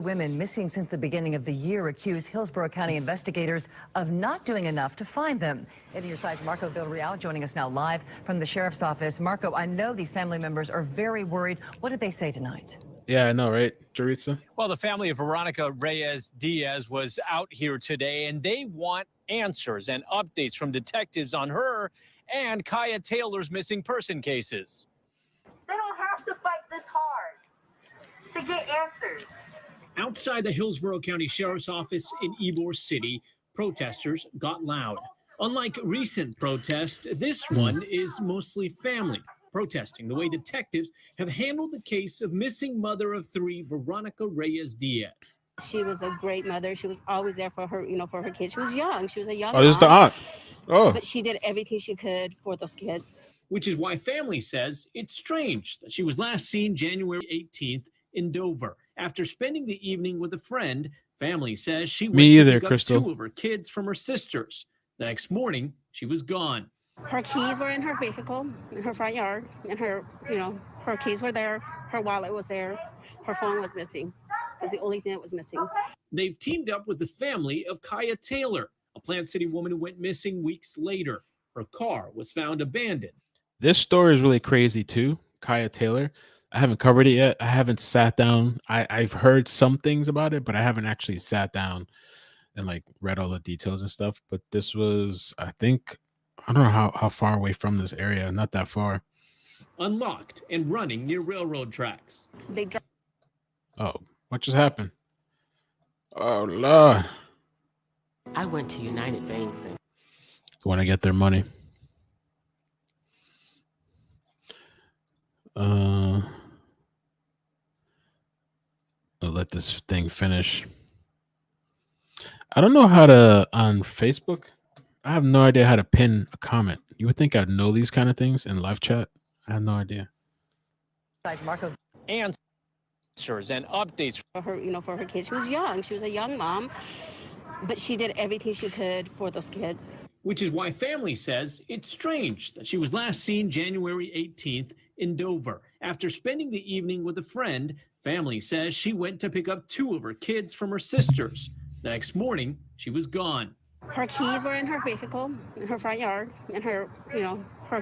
Women missing since the beginning of the year accuse Hillsborough County investigators of not doing enough to find them. And your side's Marco Villarreal joining us now live from the sheriff's office. Marco, I know these family members are very worried. What did they say tonight? Yeah, I know, right, Jaritza? Well, the family of Veronica Reyes Diaz was out here today, and they want answers and updates from detectives on her and Kaya Taylor's missing person cases. They don't have to fight this hard to get answers. Outside the Hillsborough County Sheriff's Office in Ybor City, protesters got loud. Unlike recent protests, this one is mostly family protesting the way detectives have handled the case of missing mother of 3, Veronica Reyes Diaz. She was a great mother. She was always there for her, for her kids. She was young. She was a young Oh, this is the aunt. Oh. But she did everything she could for those kids. Which is why family says it's strange that she was last seen January 18th in Dover. After spending the evening with a friend, family says she went to pick up 2 of her kids from her sisters. The next morning, she was gone. Her keys were in her vehicle, in her front yard, and her keys were there. Her wallet was there. Her phone was missing. That's the only thing that was missing. They've teamed up with the family of Kaya Taylor, a Plant City woman who went missing weeks later. Her car was found abandoned. This story is really crazy too. Kaya Taylor. I haven't covered it yet. I haven't sat down. I've heard some things about it, but I haven't actually sat down and read all the details and stuff. But this was, I think, I don't know how far away from this area. Not that far. Unlocked and running near railroad tracks. Oh, what just happened? Oh, Lord. I went to United Banks. Want to get their money. I'll let this thing finish. I don't know how to on Facebook. I have no idea how to pin a comment. You would think I'd know these kind of things in live chat. I have no idea. Marco. Answers and updates For her, for her kids. She was young. She was a young mom, but she did everything she could for those kids. Which is why family says it's strange that she was last seen January 18th in Dover. After spending the evening with a friend, family says she went to pick up 2 of her kids from her sisters. The next morning, she was gone. Her keys were in her vehicle, in her front yard, and her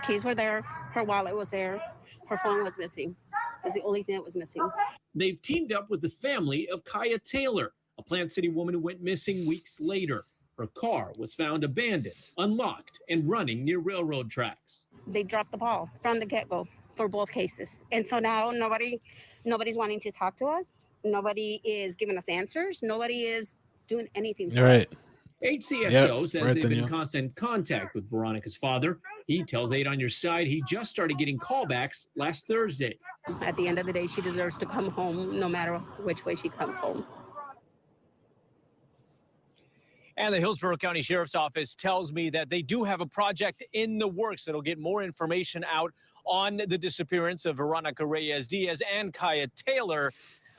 keys were there. Her wallet was there. Her phone was missing. That's the only thing that was missing. They've teamed up with the family of Kaya Taylor, a Plant City woman who went missing weeks later. Her car was found abandoned, unlocked, and running near railroad tracks. They dropped the ball from the get-go for both cases. And so now nobody's wanting to talk to us. Nobody is giving us answers. Nobody is doing anything for us. HCSO says they've been in constant contact with Veronica's father. He tells 8 on Your Side he just started getting callbacks last Thursday. At the end of the day, she deserves to come home no matter which way she comes home. And the Hillsborough County Sheriff's Office tells me that they do have a project in the works that'll get more information out on the disappearance of Veronica Reyes Diaz and Kaya Taylor.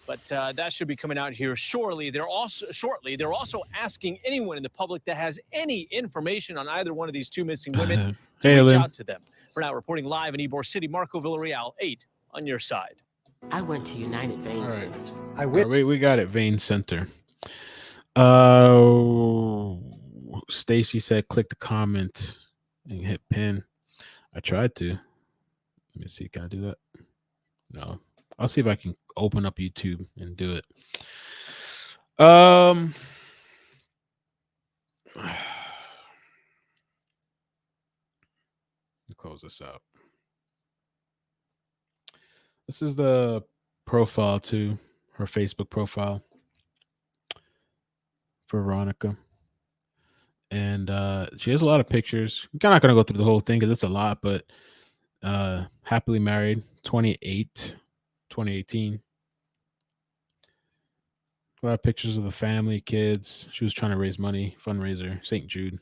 But that should be coming out here shortly. They're also asking anyone in the public that has any information on either one of these 2 missing women to reach out to them. For now, reporting live in Ybor City, Marco Villarreal, 8 on Your Side. I went to United Vein Centers. We got it. Vein Center. Stacy said, click the comment and hit pin. I tried to. Let me see. Can I do that? No. I'll see if I can open up YouTube and do it. Close this out. This is the profile to her Facebook profile for Veronica. And she has a lot of pictures. I'm not going to go through the whole thing because it's a lot, but happily married, 2018. A lot of pictures of the family, kids. She was trying to raise money, fundraiser, St. Jude.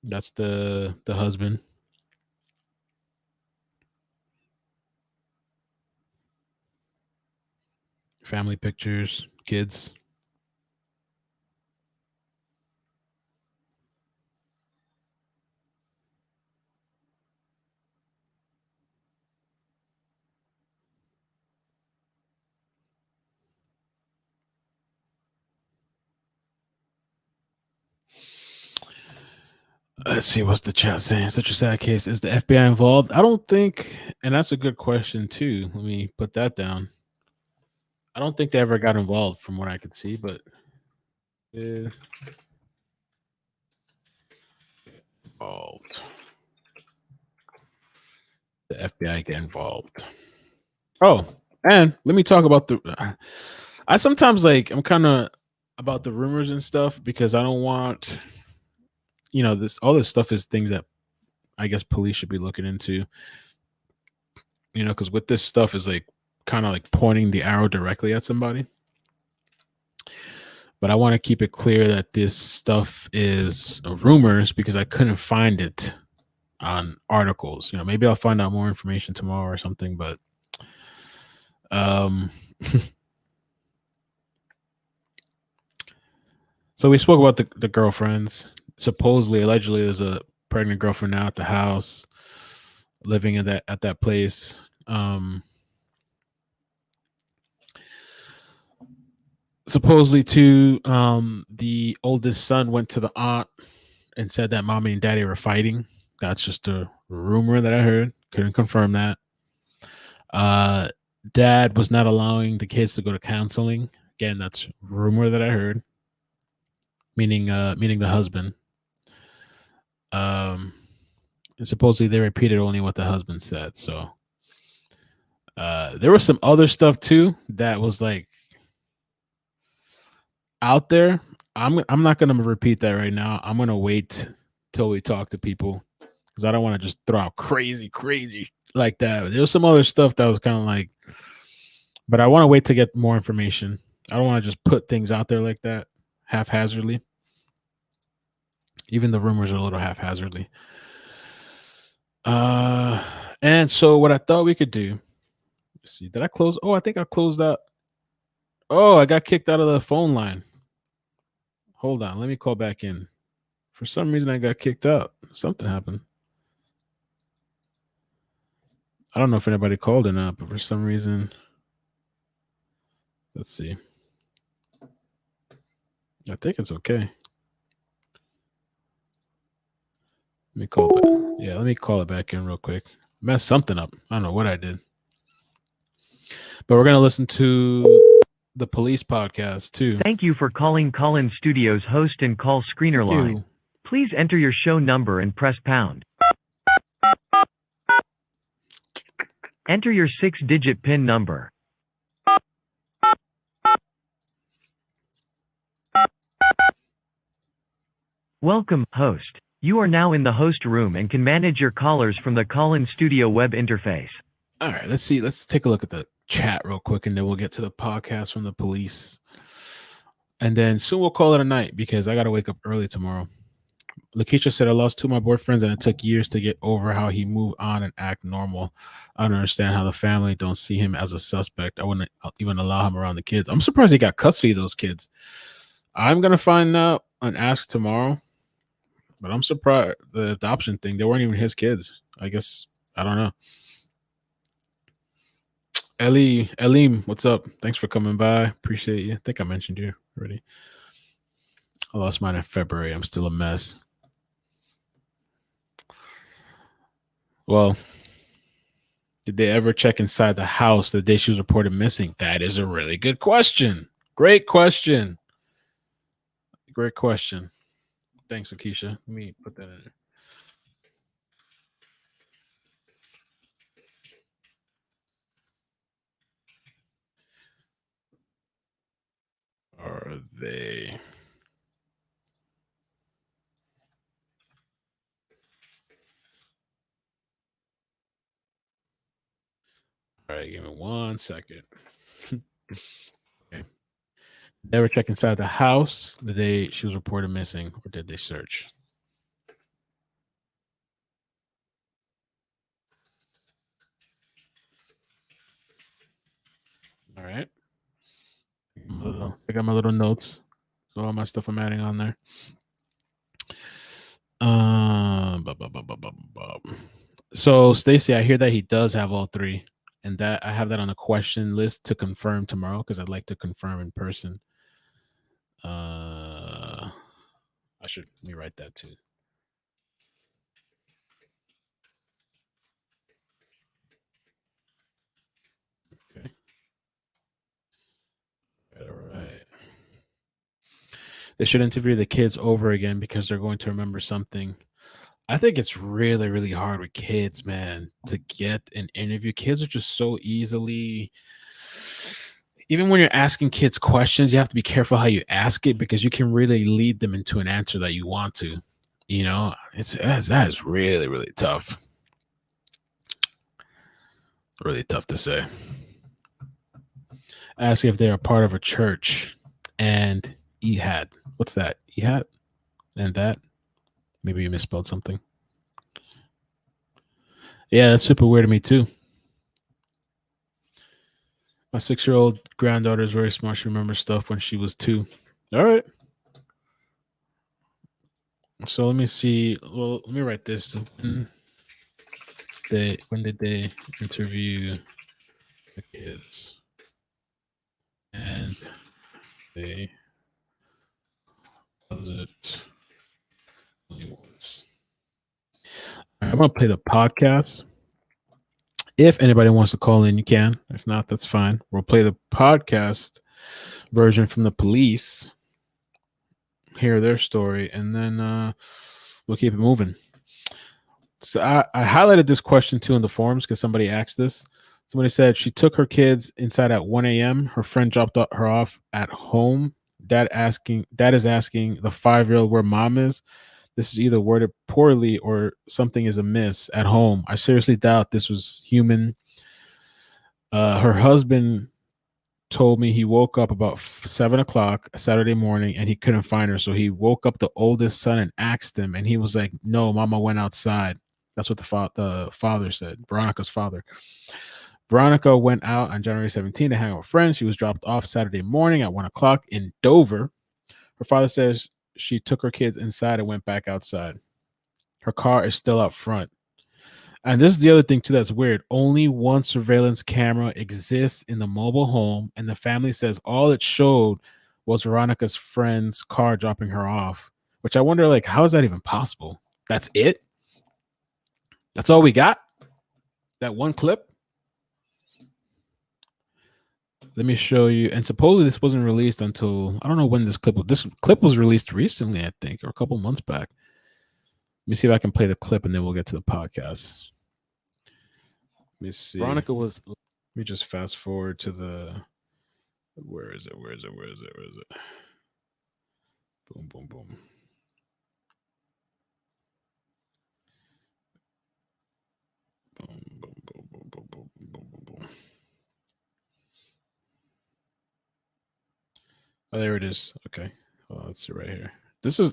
That's the husband. Family pictures, kids. Let's see, what's the chat saying? Such a sad case. Is the FBI involved? I don't think, and that's a good question too. Let me put that down. I don't think they ever got involved from what I could see, but involved. The FBI get involved. Oh, and let me talk about I sometimes I'm kind of about the rumors and stuff because I don't want, all this stuff is things that I guess police should be looking into, because with this stuff is kind of pointing the arrow directly at somebody. But I want to keep it clear that this stuff is rumors because I couldn't find it on articles. Maybe I'll find out more information tomorrow or something, but so we spoke about the girlfriends. Supposedly, allegedly, there's a pregnant girlfriend now at the house, living at that place. Supposedly, too, the oldest son went to the aunt and said that mommy and daddy were fighting. That's just a rumor that I heard. Couldn't confirm that. Dad was not allowing the kids to go to counseling. Again, that's rumor that I heard. Meaning the husband. And supposedly they repeated only what the husband said. So there was some other stuff too that was out there. I'm not gonna repeat that right now. I'm gonna wait till we talk to people because I don't want to just throw out crazy like that. There was some other stuff that was kind of like, but I want to wait to get more information. I don't want to just put things out there like that haphazardly. Even the rumors are a little haphazardly. And so what I thought we could do, let's see, did I close? Oh, I think I closed out. Oh, I got kicked out of the phone line. Hold on, let me call back in. For some reason, I got kicked out. Something happened. I don't know if anybody called or not, but for some reason, let's see. I think it's okay. Let me call it back. Yeah, let me call it back in real quick. Messed something up. I don't know what I did. But we're going to listen to the police podcast too. Thank you for calling Call-In Studios host and call screener line. Please enter your show number and press pound. Enter your 6-digit PIN number. Welcome, host. You are now in the host room and can manage your callers from the Call-In Studio web interface. All right, let's see. Let's take a look at the chat real quick, and then we'll get to the podcast from the police. And then soon we'll call it a night because I got to wake up early tomorrow. Lakeisha said, I lost 2 of my boyfriends and it took years to get over how he moved on and act normal. I don't understand how the family don't see him as a suspect. I wouldn't even allow him around the kids. I'm surprised he got custody of those kids. I'm going to find out and ask tomorrow, but I'm surprised the adoption thing, they weren't even his kids. I guess, I don't know. Elim, what's up? Thanks for coming by. Appreciate you. I think I mentioned you already. I lost mine in February. I'm still a mess. Well, did they ever check inside the house the day she was reported missing? That is a really good question. Great question. Great question. Thanks, Akeisha. Let me put that in there. Are they? All right, give me 1 second. Okay. Never check inside the house the day she was reported missing, or did they search? All right. I got my little notes. So all my stuff I'm adding on there. So Stacy, I hear that he does have all 3, and that I have that on a question list to confirm tomorrow because I'd like to confirm in person. I should rewrite that too. Okay. All right. They should interview the kids over again because they're going to remember something. I think it's really, really hard with kids, man, to get an interview. Kids are just so easily, even when you're asking kids questions, you have to be careful how you ask it because you can really lead them into an answer that you want to. You know, that is really, really tough. Really tough to say. Ask if they're a part of a church and Ehad. What's that? Ehad? And that? Maybe you misspelled something. Yeah, that's super weird to me too. My 6-year-old granddaughter is very smart. She remembers stuff when she was 2. All right. So let me see. Well, let me write this. When did they interview the kids? And they was it? I'm gonna play the podcast. If anybody wants to call in, you can. If not, that's fine. We'll play the podcast version from the police, hear their story, and then we'll keep it moving. So I highlighted this question too in the forums because somebody asked this. Somebody said she took her kids inside at 1 a.m. Her friend dropped her off at home. Dad is asking the 5-year-old where mom is. This is either worded poorly or something is amiss at home. I seriously doubt this was human. Her husband told me he woke up about 7 o'clock Saturday morning and he couldn't find her. So he woke up the oldest son and asked him, and he was like, "No, Mama went outside." That's what the father said, Veronica's father. Veronica went out on January 17 to hang out with friends. She was dropped off Saturday morning at 1 o'clock in Dover. Her father says she took her kids inside and went back outside. Her car is still out front. And this is the other thing, too, that's weird. Only one surveillance camera exists in the mobile home, and the family says all it showed was Veronica's friend's car dropping her off, which I wonder, like, how is that even possible? That's it? That's all we got? That one clip? Let me show you. And supposedly this wasn't released until, I don't know when this clip was released recently, I think, or a couple months back. Let me see if I can play the clip and then we'll get to the podcast. Let me see. Veronica was, let me just fast forward to the, where is it? Boom, boom, boom. Boom, boom, boom, boom, boom, boom, boom, boom, boom. Oh, there it is. Okay. Oh, let's see right here.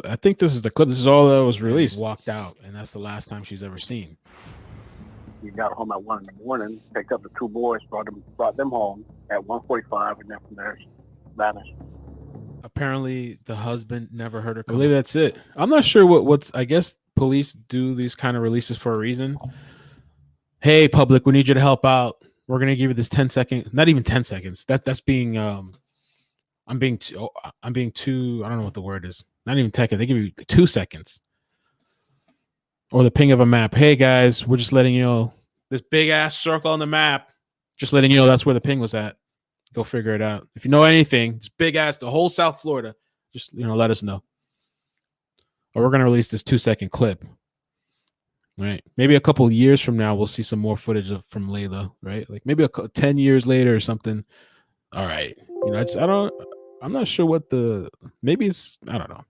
I think this is the clip. This is all that was released. Walked out, and that's the last time she's ever seen. He got home at 1 in the morning, picked up the two boys, brought them home at 1:45, and then from there vanished. Apparently, the husband never heard her. I believe that's it. I'm not sure what's. I guess police do these kind of releases for a reason. Hey, public, we need you to help out. We're gonna give you this 10-second, not even 10 seconds. That's being I'm being too. I don't know what the word is. Not even 10 seconds. They give you 2 seconds. Or the ping of a map. Hey guys, we're just letting you know this big ass circle on the map. Just letting you know that's where the ping was at. Go figure it out. If you know anything, it's big ass, the whole South Florida. Just let us know. Or we're gonna release this 2-second clip. Right? Maybe a couple years from now, we'll see some more footage from Layla. Right? Like maybe 10 years later or something. All right. I'm not sure what maybe it's, I don't know.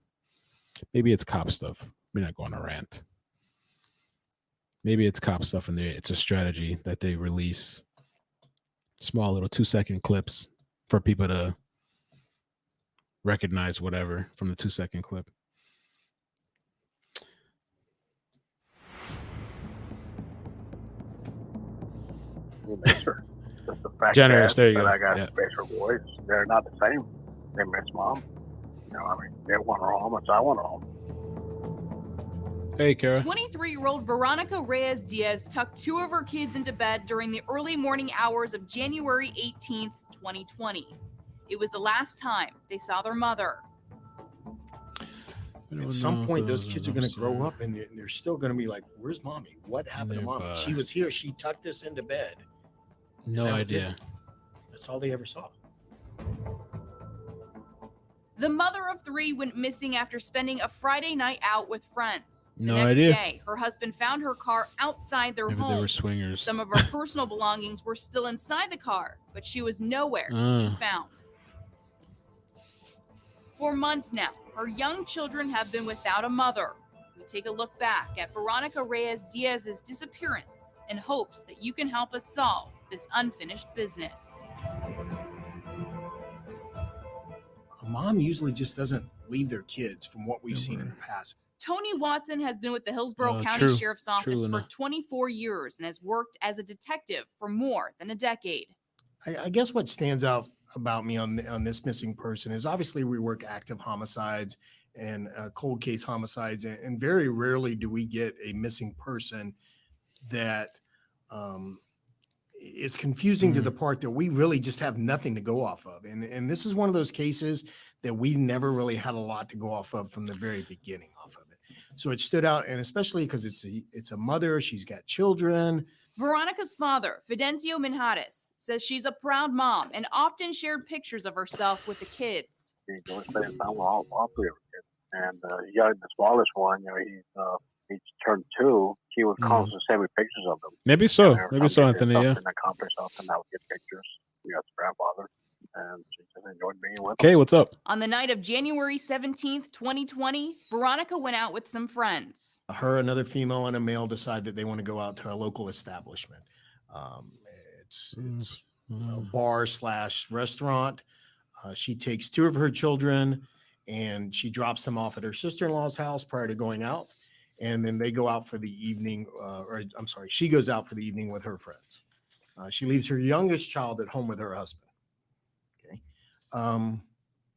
Maybe it's cop stuff. We're not going to rant. Maybe it's cop stuff and it's a strategy that they release small little 2-second clips for people to recognize whatever from the 2-second clip. Just the fact Generous, there you go. I got Yeah. special boys. They're not the same. They miss mom. They want her home, so I want her home. Hey, Kara. 23-year-old Veronica Reyes Diaz tucked two of her kids into bed during the early morning hours of January 18th, 2020. It was the last time they saw their mother. At some point, those kids are going to grow up and they're still going to be like, where's mommy? What happened to mommy? She was here. She tucked us into bed. No idea. That's all they ever saw. The mother of three went missing after spending a Friday night out with friends. No the next idea. day, her husband found her car outside their Maybe home. they were swingers. Some of her personal belongings were still inside the car, but she was nowhere to be found. For months now, her young children have been without a mother. We take a look back at Veronica Reyes Diaz's disappearance in hopes that you can help us solve this unfinished business. A mom usually just doesn't leave their kids from what we've seen in the past. Tony Watson has been with the Hillsborough County true. Sheriff's Office True, for Lena. 24 years and has worked as a detective for more than a decade. I guess what stands out about me on this missing person is obviously we work active homicides and cold case homicides, and very rarely do we get a missing person that is confusing to the part that we really just have nothing to go off of. And this is one of those cases that we never really had a lot to go off of from the very beginning off of it. So it stood out, and especially because it's a mother, she's got children. Veronica's father, Fidencio Minjares, says she's a proud mom and often shared pictures of herself with the kids. He goes spending time with all three of her kids. And the smallest one, he's turned 2. He would constantly send me pictures of them. Maybe so. And every Maybe time so, he did Anthony. Yeah. something, accomplish something, I would get pictures. That's grandfather. and she just enjoyed being with Okay, what's up? On the night of January 17th, 2020, Veronica went out with some friends. Her, another female, and a male decide that they want to go out to a local establishment. It's a bar / restaurant. She takes 2 of her children and she drops them off at her sister-in-law's house prior to going out. And then they go out for the evening, she goes out for the evening with her friends. She leaves her youngest child at home with her husband. Okay.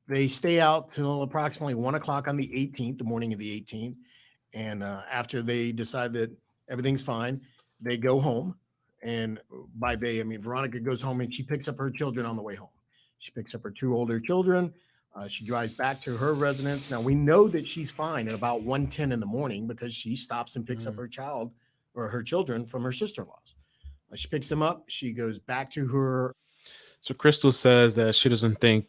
They stay out till approximately 1 o'clock on the 18th, the morning of the 18th. And after they decide that everything's fine, they go home. And by they, I mean, Veronica goes home and she picks up her children on the way home. She picks up her 2 older children. She drives back to her residence. Now, we know that she's fine at about 1:10 in the morning because she stops and picks up her child or her children from her sister-in-law's. She picks them up. She goes back to her. So Crystal says that she doesn't think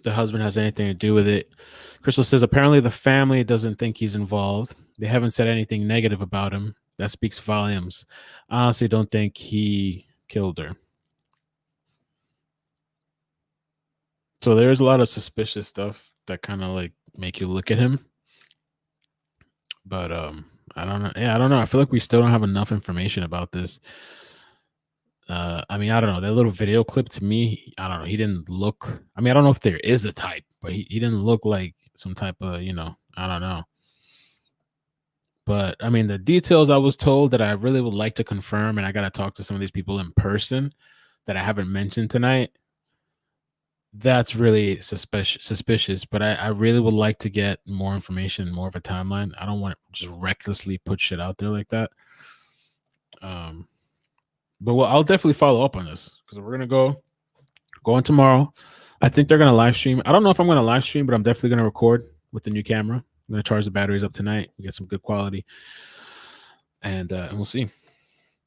the husband has anything to do with it. Crystal says apparently the family doesn't think he's involved. They haven't said anything negative about him. That speaks volumes. I honestly don't think he killed her. So there's a lot of suspicious stuff that kind of like make you look at him. But I don't know. Yeah, I don't know. I feel like we still don't have enough information about this. I mean, I don't know. That little video clip to me, I don't know. He didn't look. I mean, I don't know if there is a type, but he didn't look like some type of, you know, I don't know. But I mean, the details I was told that I really would like to confirm, and I got to talk to some of these people in person that I haven't mentioned tonight. That's really suspicious, but I really would like to get more information, more of a timeline. I don't want to just recklessly put shit out there like that. But I'll definitely follow up on this because we're gonna go on tomorrow. I think they're gonna live stream. I don't know if I'm gonna live stream, but I'm definitely gonna record with the new camera. I'm gonna charge the batteries up tonight. We get some good quality, and we'll see.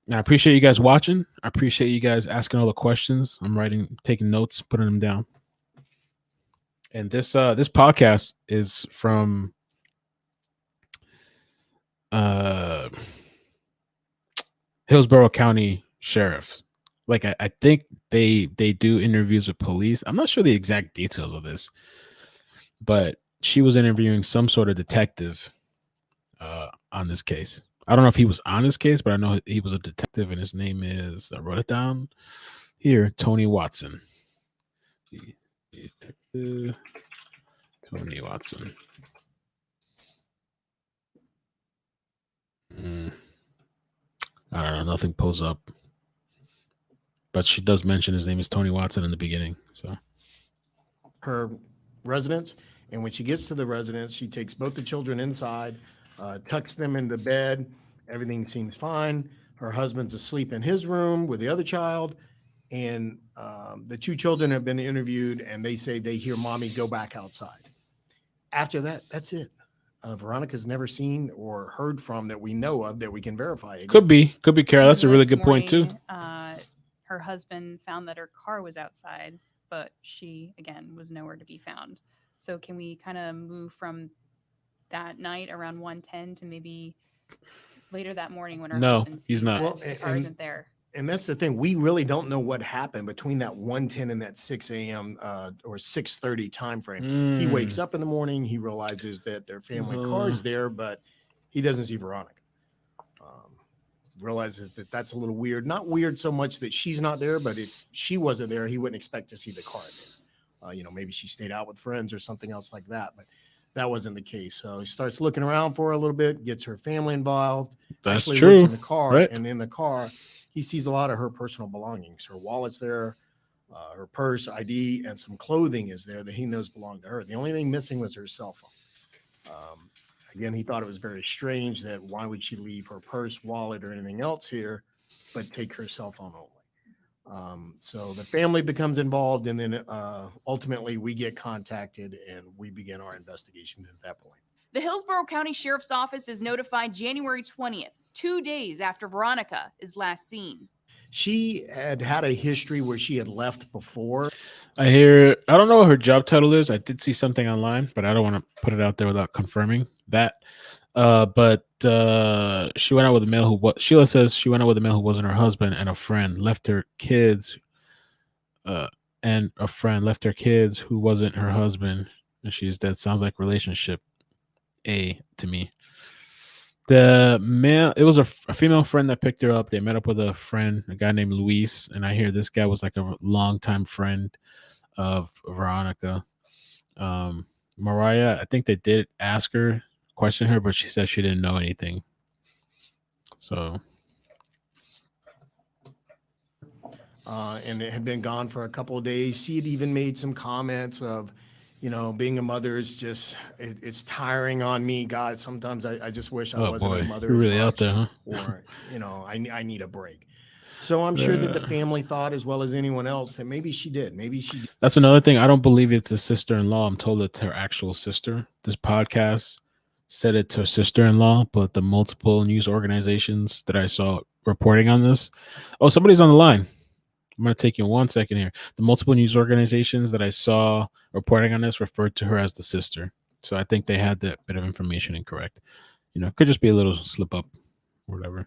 And I appreciate you guys watching. I appreciate you guys asking all the questions. I'm taking notes, putting them down. And this podcast is from Hillsborough County Sheriff. Like I think they do interviews with police. I'm not sure the exact details of this, but she was interviewing some sort of detective on this case. I don't know if he was on this case, but I know he was a detective, and his name is, I wrote it down here, Tony Watson. Tony Watson. I don't know. Nothing pulls up. But she does mention his name is Tony Watson in the beginning. So her residence. And when she gets to the residence, she takes both the children inside, tucks them into bed. Everything seems fine. Her husband's asleep in his room with the other child. And the 2 children have been interviewed, and they say they hear mommy go back outside. After that, that's it. Veronica's never seen or heard from that we know of that we can verify. Again. Could be, Kara. That's a really good point too. Her husband found that her car was outside, but she, again, was nowhere to be found. So can we kind of move from that night around 1:10 to maybe later that morning when her husband sees he's not. that the car isn't there? And that's the thing. We really don't know what happened between that 1:10 and that 6 a.m. Or 6:30 time frame. He wakes up in the morning. He realizes that their family car is there, but he doesn't see Veronica. Realizes that that's a little weird. Not weird so much that she's not there, but if she wasn't there, he wouldn't expect to see the car there. Maybe she stayed out with friends or something else like that, but that wasn't the case. So he starts looking around for her a little bit, gets her family involved. That's actually true. looks in the car, right? And in the car, he sees a lot of her personal belongings. Her wallet's there, her purse, ID, and some clothing is there that he knows belonged to her. The only thing missing was her cell phone. Again, he thought it was very strange that why would she leave her purse, wallet, or anything else here, but take her cell phone only. So the family becomes involved, and then ultimately we get contacted and we begin our investigation at that point. The Hillsborough County Sheriff's Office is notified January 20th, 2 days after Veronica is last seen. She had a history where she had left before. I don't know what her job title is. I did see something online, but I don't want to put it out there without confirming that. But she went out with a male Sheila says she went out with a male who wasn't her husband and a friend, left her kids and a friend left her kids who wasn't her husband, and she's dead. Sounds like relationship A to me. The male, it was a female friend that picked her up. They met up with a friend, a guy named Luis, and I hear this guy was like a longtime friend of Veronica. Mariah, I think they did ask her, question her, but she said she didn't know anything. So, and it had been gone for a couple of days. She had even made some comments of, being a mother is just, it's tiring on me. God, sometimes I just wish I oh wasn't a boy, mother you're as really out much, there, huh? or, I need a break. So I'm sure that the family thought, as well as anyone else, that maybe she did. Maybe she did. That's another thing. I don't believe it's a sister-in-law. I'm told it's her actual sister. This podcast said it's her sister-in-law, but the multiple news organizations that I saw reporting on this. Oh, somebody's on the line. I'm going to take you 1 second here. The multiple news organizations that I saw reporting on this referred to her as the sister. So I think they had that bit of information incorrect. Could just be a little slip up or whatever.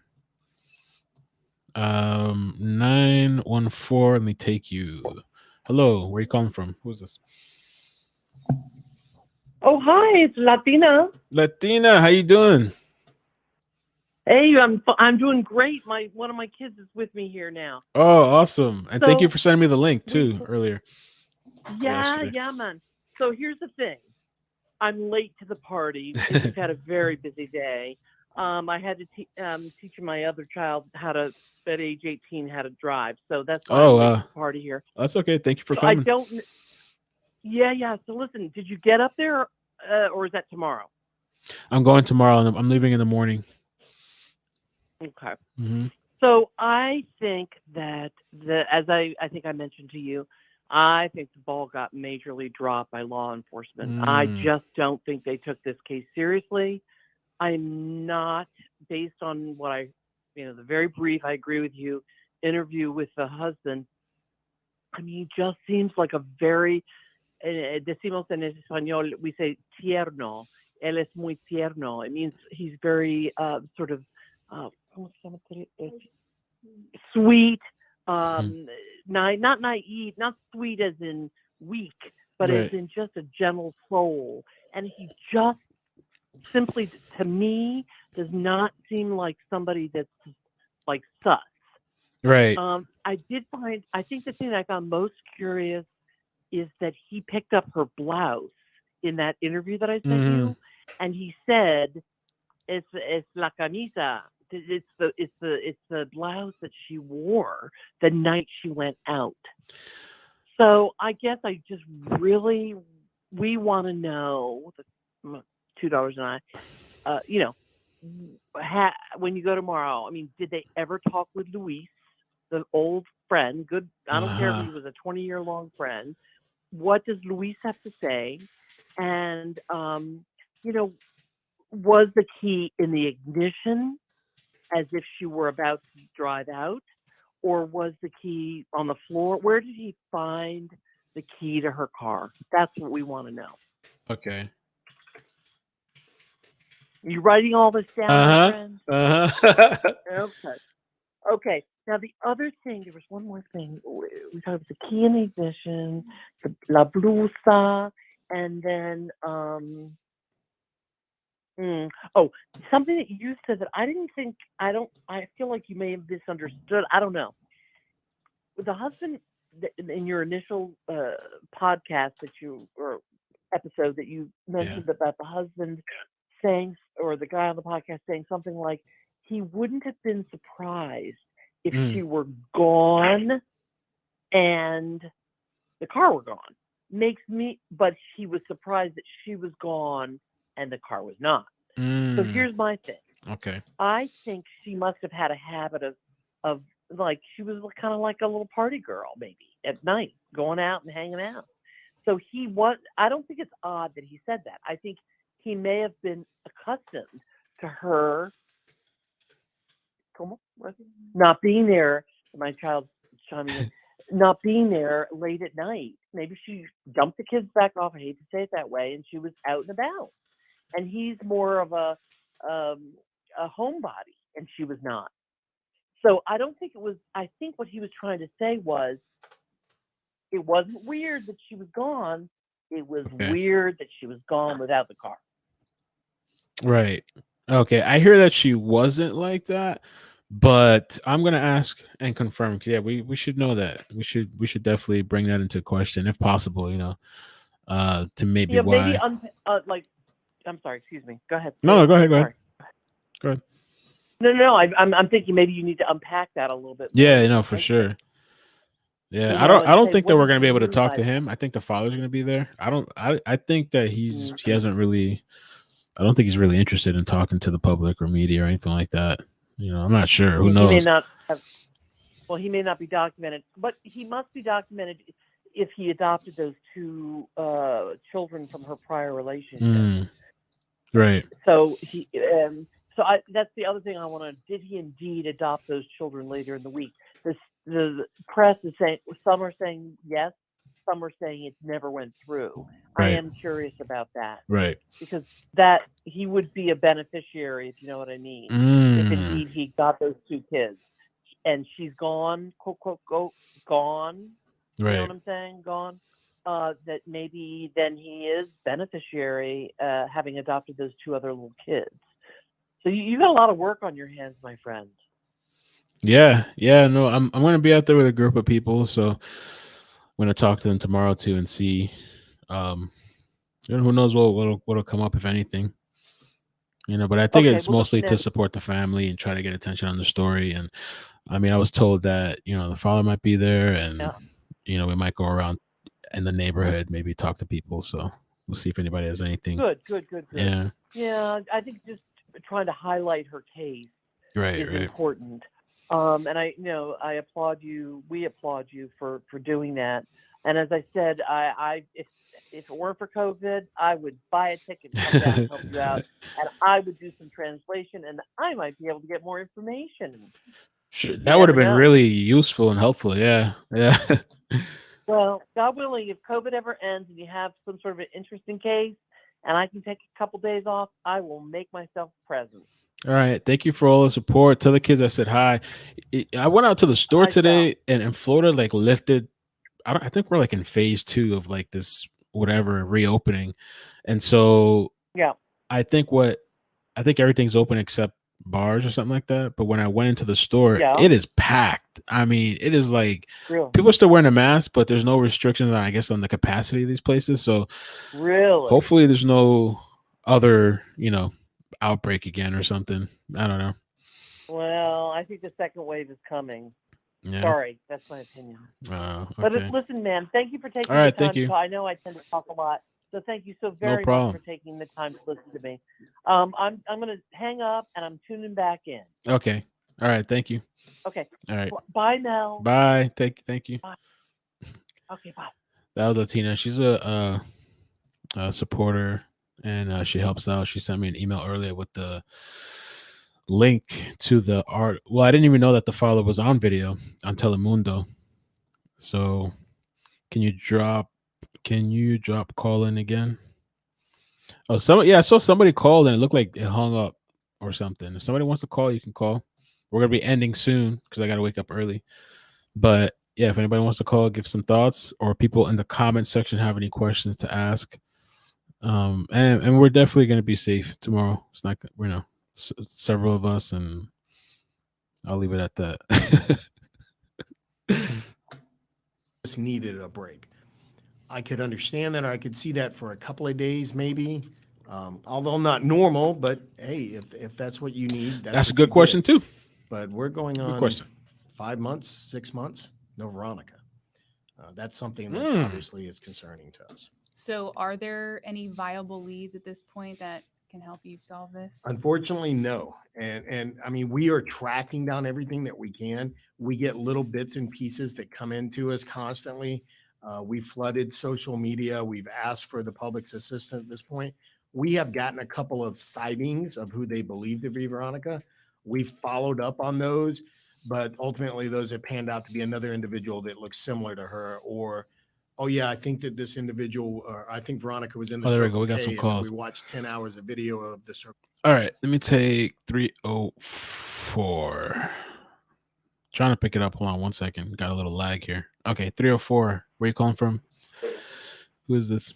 914, let me take you. Hello, where are you calling from? Who's this? Oh, hi, it's Latina. Latina, how you doing? Hey, I'm doing great. One of my kids is with me here now. Oh, awesome. And thank you So- for sending me the link too earlier. Yeah, yesterday. man. So here's the thing. I'm late to the party. We've had a very busy day. I had to teach my other child at age 18, how to drive. So that's why I'm late to the party here. That's okay. Thank you for So coming. I don't. Yeah. So listen, did you get up there, or is that tomorrow? I'm going tomorrow, and I'm leaving in the morning. Okay. Mm-hmm. So I think that as I think I mentioned to you, I think the ball got majorly dropped by law enforcement. I just don't think they took this case seriously. I'm not, based on what the very brief, I agree with you, interview with the husband. I mean, he just seems like a very, decimos en español, we say tierno. Él es muy tierno. It means he's very sort of, sweet, not naive, not sweet as in weak, but as in just a gentle soul. And he just simply, to me, does not seem like somebody that's like sus. Right. I think the thing that I found most curious is that he picked up her blouse in that interview that I sent you, and he said, "Es la camisa." It's the blouse that she wore the night she went out. So I guess we want to know, $2 and I, when you go tomorrow, I mean, did they ever talk with Luis, the old friend? Good. I don't care if he was a 20-year-long friend. What does Luis have to say? And, was the key in the ignition as if she were about to drive out, or was the key on the floor? Where did he find the key to her car? That's what we want to know. Okay. You writing all this down, my friend? Okay. Now the other thing, there was one more thing. We talked about the key in the ignition, la blusa, and then something that you said that I didn't think. I feel like you may have misunderstood. I don't know. The husband in your initial podcast or episode that you mentioned about the husband saying, or the guy on the podcast saying something like, he wouldn't have been surprised if she were gone and the car were gone. But he was surprised that she was gone and the car was not. So here's my thing. Okay. I think she must have had a habit of like, she was kind of like a little party girl, maybe at night, going out and hanging out. So I don't think it's odd that he said that. I think he may have been accustomed to her not being there. My child's chiming in. Not being there late at night. Maybe she dumped the kids back off. I hate to say it that way. And she was out and about. And he's more of a homebody, and she was not. So I don't think it was. I think what he was trying to say was, it wasn't weird that she was gone. It was Okay. weird that she was gone without the car. Right. Okay. I hear that she wasn't like that, but I'm gonna ask and confirm. 'Cause, yeah, we should know that. We should definitely bring that into question if possible. To maybe Yeah, maybe why. like, I'm sorry. Excuse me. Go ahead. No, go ahead. Go Sorry. ahead. Go ahead. No. I'm thinking maybe you need to unpack that a little bit more. Yeah, for sure. Yeah, You I know, don't. and I don't say, think what that we're did gonna be you able to mean talk by to that? him. I think the father's gonna be there. I don't. I think that he hasn't really. I don't think he's really interested in talking to the public or media or anything like that. I'm not sure. Who He may knows? not have. Well, he may not be documented, but he must be documented if he adopted those two children from her prior relationship. Right. So that's the other thing I want to. Did he indeed adopt those children later in the week? The press is saying, some are saying yes, some are saying it never went through. Right. I am curious about that. Right. Because that he would be a beneficiary, if you know what I mean. If indeed he got those two kids, and she's gone, quote, gone. You know Right. what I'm saying? Gone. That maybe then he is beneficiary, having adopted those two other little kids. So you got a lot of work on your hands, my friend. Yeah. No, I'm gonna be out there with a group of people, so I'm gonna talk to them tomorrow too and see. Who knows what'll come up if anything. But I think Okay, it's well, mostly listen, to support the family and try to get attention on the story. And I mean, I was told that the father might be there, and we might go around in the neighborhood, maybe talk to people. So we'll see if anybody has anything. Good. Yeah. Yeah, I think just trying to highlight her case Right. is important. And I applaud you. We applaud you for doing that. And as I said, if it weren't for COVID, I would buy a ticket and come down and help you out, and I would do some translation, and I might be able to get more information. Sure. That would have been really useful and helpful. Yeah. Well, God willing, if COVID ever ends and you have some sort of an interesting case, and I can take a couple days off, I will make myself present. All right. Thank you for all the support. Tell the kids I said hi. I went out to the store today, and in Florida, lifted. I think we're in phase 2 of this whatever reopening, and so I think everything's open except bars or something like that. But when I went into the store, it is packed. I mean, it is people are still wearing a mask, but there's no restrictions on the capacity of these places. So hopefully there's no other outbreak again or something. I don't know. Well, I think the second wave is coming. Yeah. Sorry, that's my opinion. Okay. But listen, man, thank you for taking All right, the time. thank you. I know I tend to talk a lot, so thank you so very problem. much for taking the time to listen to me. I'm going to hang up and I'm tuning back in. Okay. All right. Thank you. Okay. All right. Bye, Mel. Bye. Thank you. Bye. Okay. Bye. That was Latina. She's a supporter, and she helps out. She sent me an email earlier with the link to the art. Well, I didn't even know that the father was on video on Telemundo. So can you drop call in again? Oh, I saw somebody called and it looked like it hung up or something. If somebody wants to call, you can call. We're gonna be ending soon because I gotta wake up early. But yeah, if anybody wants to call, give some thoughts, or people in the comment section have any questions to ask. And we're definitely gonna be safe tomorrow. It's not, several of us, and I'll leave it at that. Just needed a break. I could understand that, or I could see that for a couple of days, maybe. Although not normal, but hey, if that's what you need, that's a good question too. But we're going on 5 months, 6 months, no Veronica. That's something that obviously is concerning to us. So are there any viable leads at this point that can help you solve this? Unfortunately, no. And I mean, we are tracking down everything that we can. We get little bits and pieces that come into us constantly. We flooded social media. We've asked for the public's assistance at this point. We have gotten a couple of sightings of who they believe to be Veronica. We followed up on those, but ultimately those have panned out to be another individual that looks similar to her, or, oh yeah, I think that this individual, I think Veronica was in the there we Circle go. We got K, some and calls. we watched 10 hours of video of the Circle. All right, let me take 304. Trying to pick it up. Hold on one second. Got a little lag here. Okay, 304. Where you calling from? Who is this?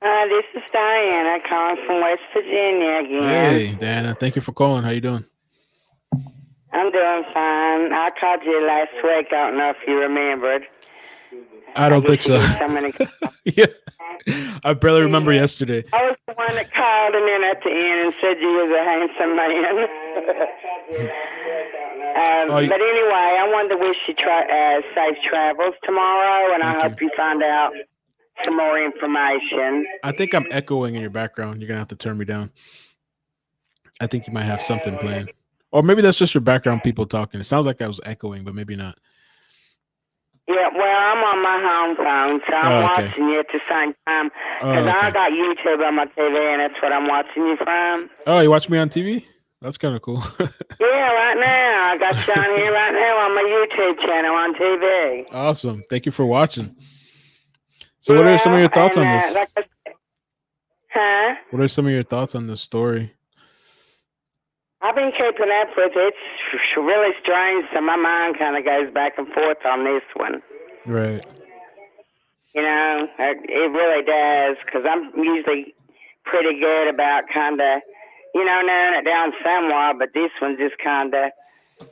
This is Diana calling from West Virginia again. Hey, Diana. Thank you for calling. How you doing? I'm doing fine. I called you last week. I don't know if you remembered. I don't think so. So many Yeah. I barely remember yesterday. I was the one that called and then at the end and said you was a handsome man. But anyway, I wanted to wish you safe travels tomorrow, and I hope you find out some more information. I think I'm echoing in your background. You're going to have to turn me down. I think you might have something playing. Or maybe that's just your background people talking. It sounds like I was echoing, but maybe not. Yeah, well, I'm on my home phone, so I'm watching you at the same time. Because I got YouTube on my TV, and that's what I'm watching you from. Oh, you watch me on TV? That's kind of cool. Yeah, right now. I got you on here right now on my YouTube channel on TV. Awesome. Thank you for watching. So what are some of your thoughts on this? What are some of your thoughts on this story? I've been keeping up with it. It's really strange, so my mind kind of goes back and forth on this one. Right. You know, it really does, because I'm usually pretty good about kind of, you know, narrowing it down somewhat, but this one just kind of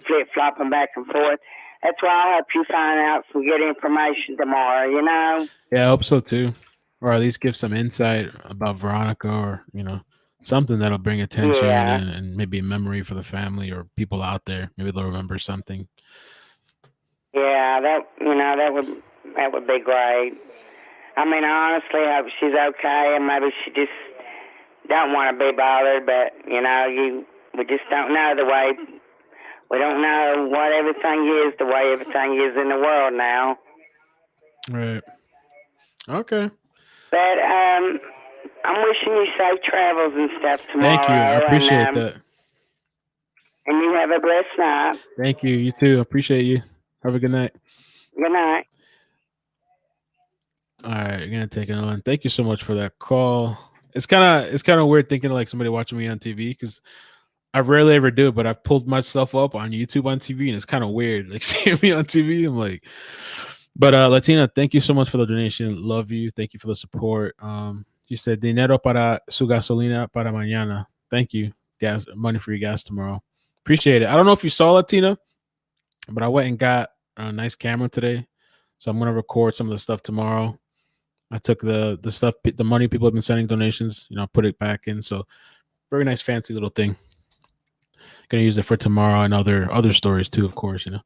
flip-flopping back and forth. That's why I hope you find out some good information tomorrow, you know? Yeah, I hope so too. Or at least give some insight about Veronica, or, you know, something that'll bring attention and maybe a memory for the family or people out there. Maybe they'll remember something. Yeah, that would be great. I mean, I honestly hope she's okay, and maybe she just don't want to be bothered, but, you know, we just don't know we don't know what everything is, the way everything is in the world now. Right. Okay. But I'm wishing you safe travels and stuff tomorrow. Thank you. I appreciate that. And you have a blessed night. Thank you. You too. Appreciate you. Have a good night. Good night. All right, you're gonna take another one. Thank you so much for that call. It's kind of weird thinking like somebody watching me on TV, because I rarely ever do it, but I've pulled myself up on YouTube on TV, and it's kind of weird, like seeing me on TV. I'm like, but Latina, thank you so much for the donation. Love you. Thank you for the support. She said, dinero para su gasolina para mañana. Thank you. Money for your gas tomorrow. Appreciate it. I don't know if you saw Latina, but I went and got a nice camera today, so I'm gonna record some of the stuff tomorrow. I took the stuff, the money people have been sending donations, you know, put it back in. So very nice, fancy little thing. Gonna use it for tomorrow and other stories too, of course, you know,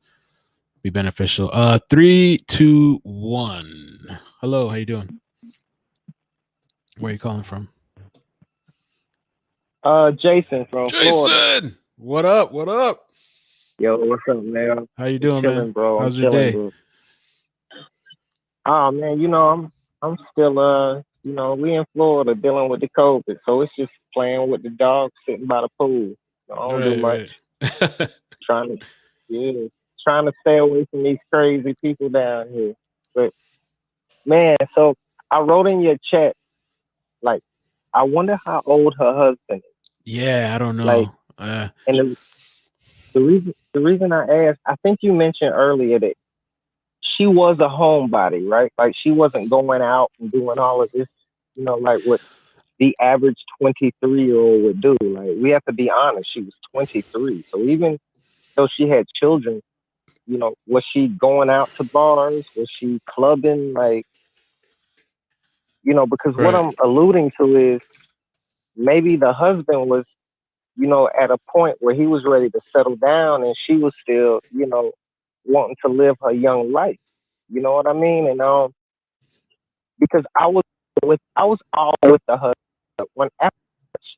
be beneficial. 3, 2, 1. Hello, how you doing? Where are you calling from? Jason from Florida. Jason, what up? What up? Yo, what's up, man? How you doing, man? Bro. How's your day? Bro. Oh man, you know, I'm still you know, we in Florida dealing with the COVID, so it's just playing with the dog sitting by the pool. I don't do much. Right. trying to stay away from these crazy people down here. But man, so I wrote in your chat, like, I wonder how old her husband is. Yeah, I don't know. Like, and the reason I asked, I think you mentioned earlier that she was a homebody, right? Like, she wasn't going out and doing all of this, you know, like what the average 23-year-old would do. Like, we have to be honest, she was 23. So even though she had children, you know, was she going out to bars? Was she clubbing? Like, you know, because what I'm alluding to is maybe the husband was, you know, at a point where he was ready to settle down, and she was still, you know, wanting to live her young life. You know what I mean? And because I was all with the husband when after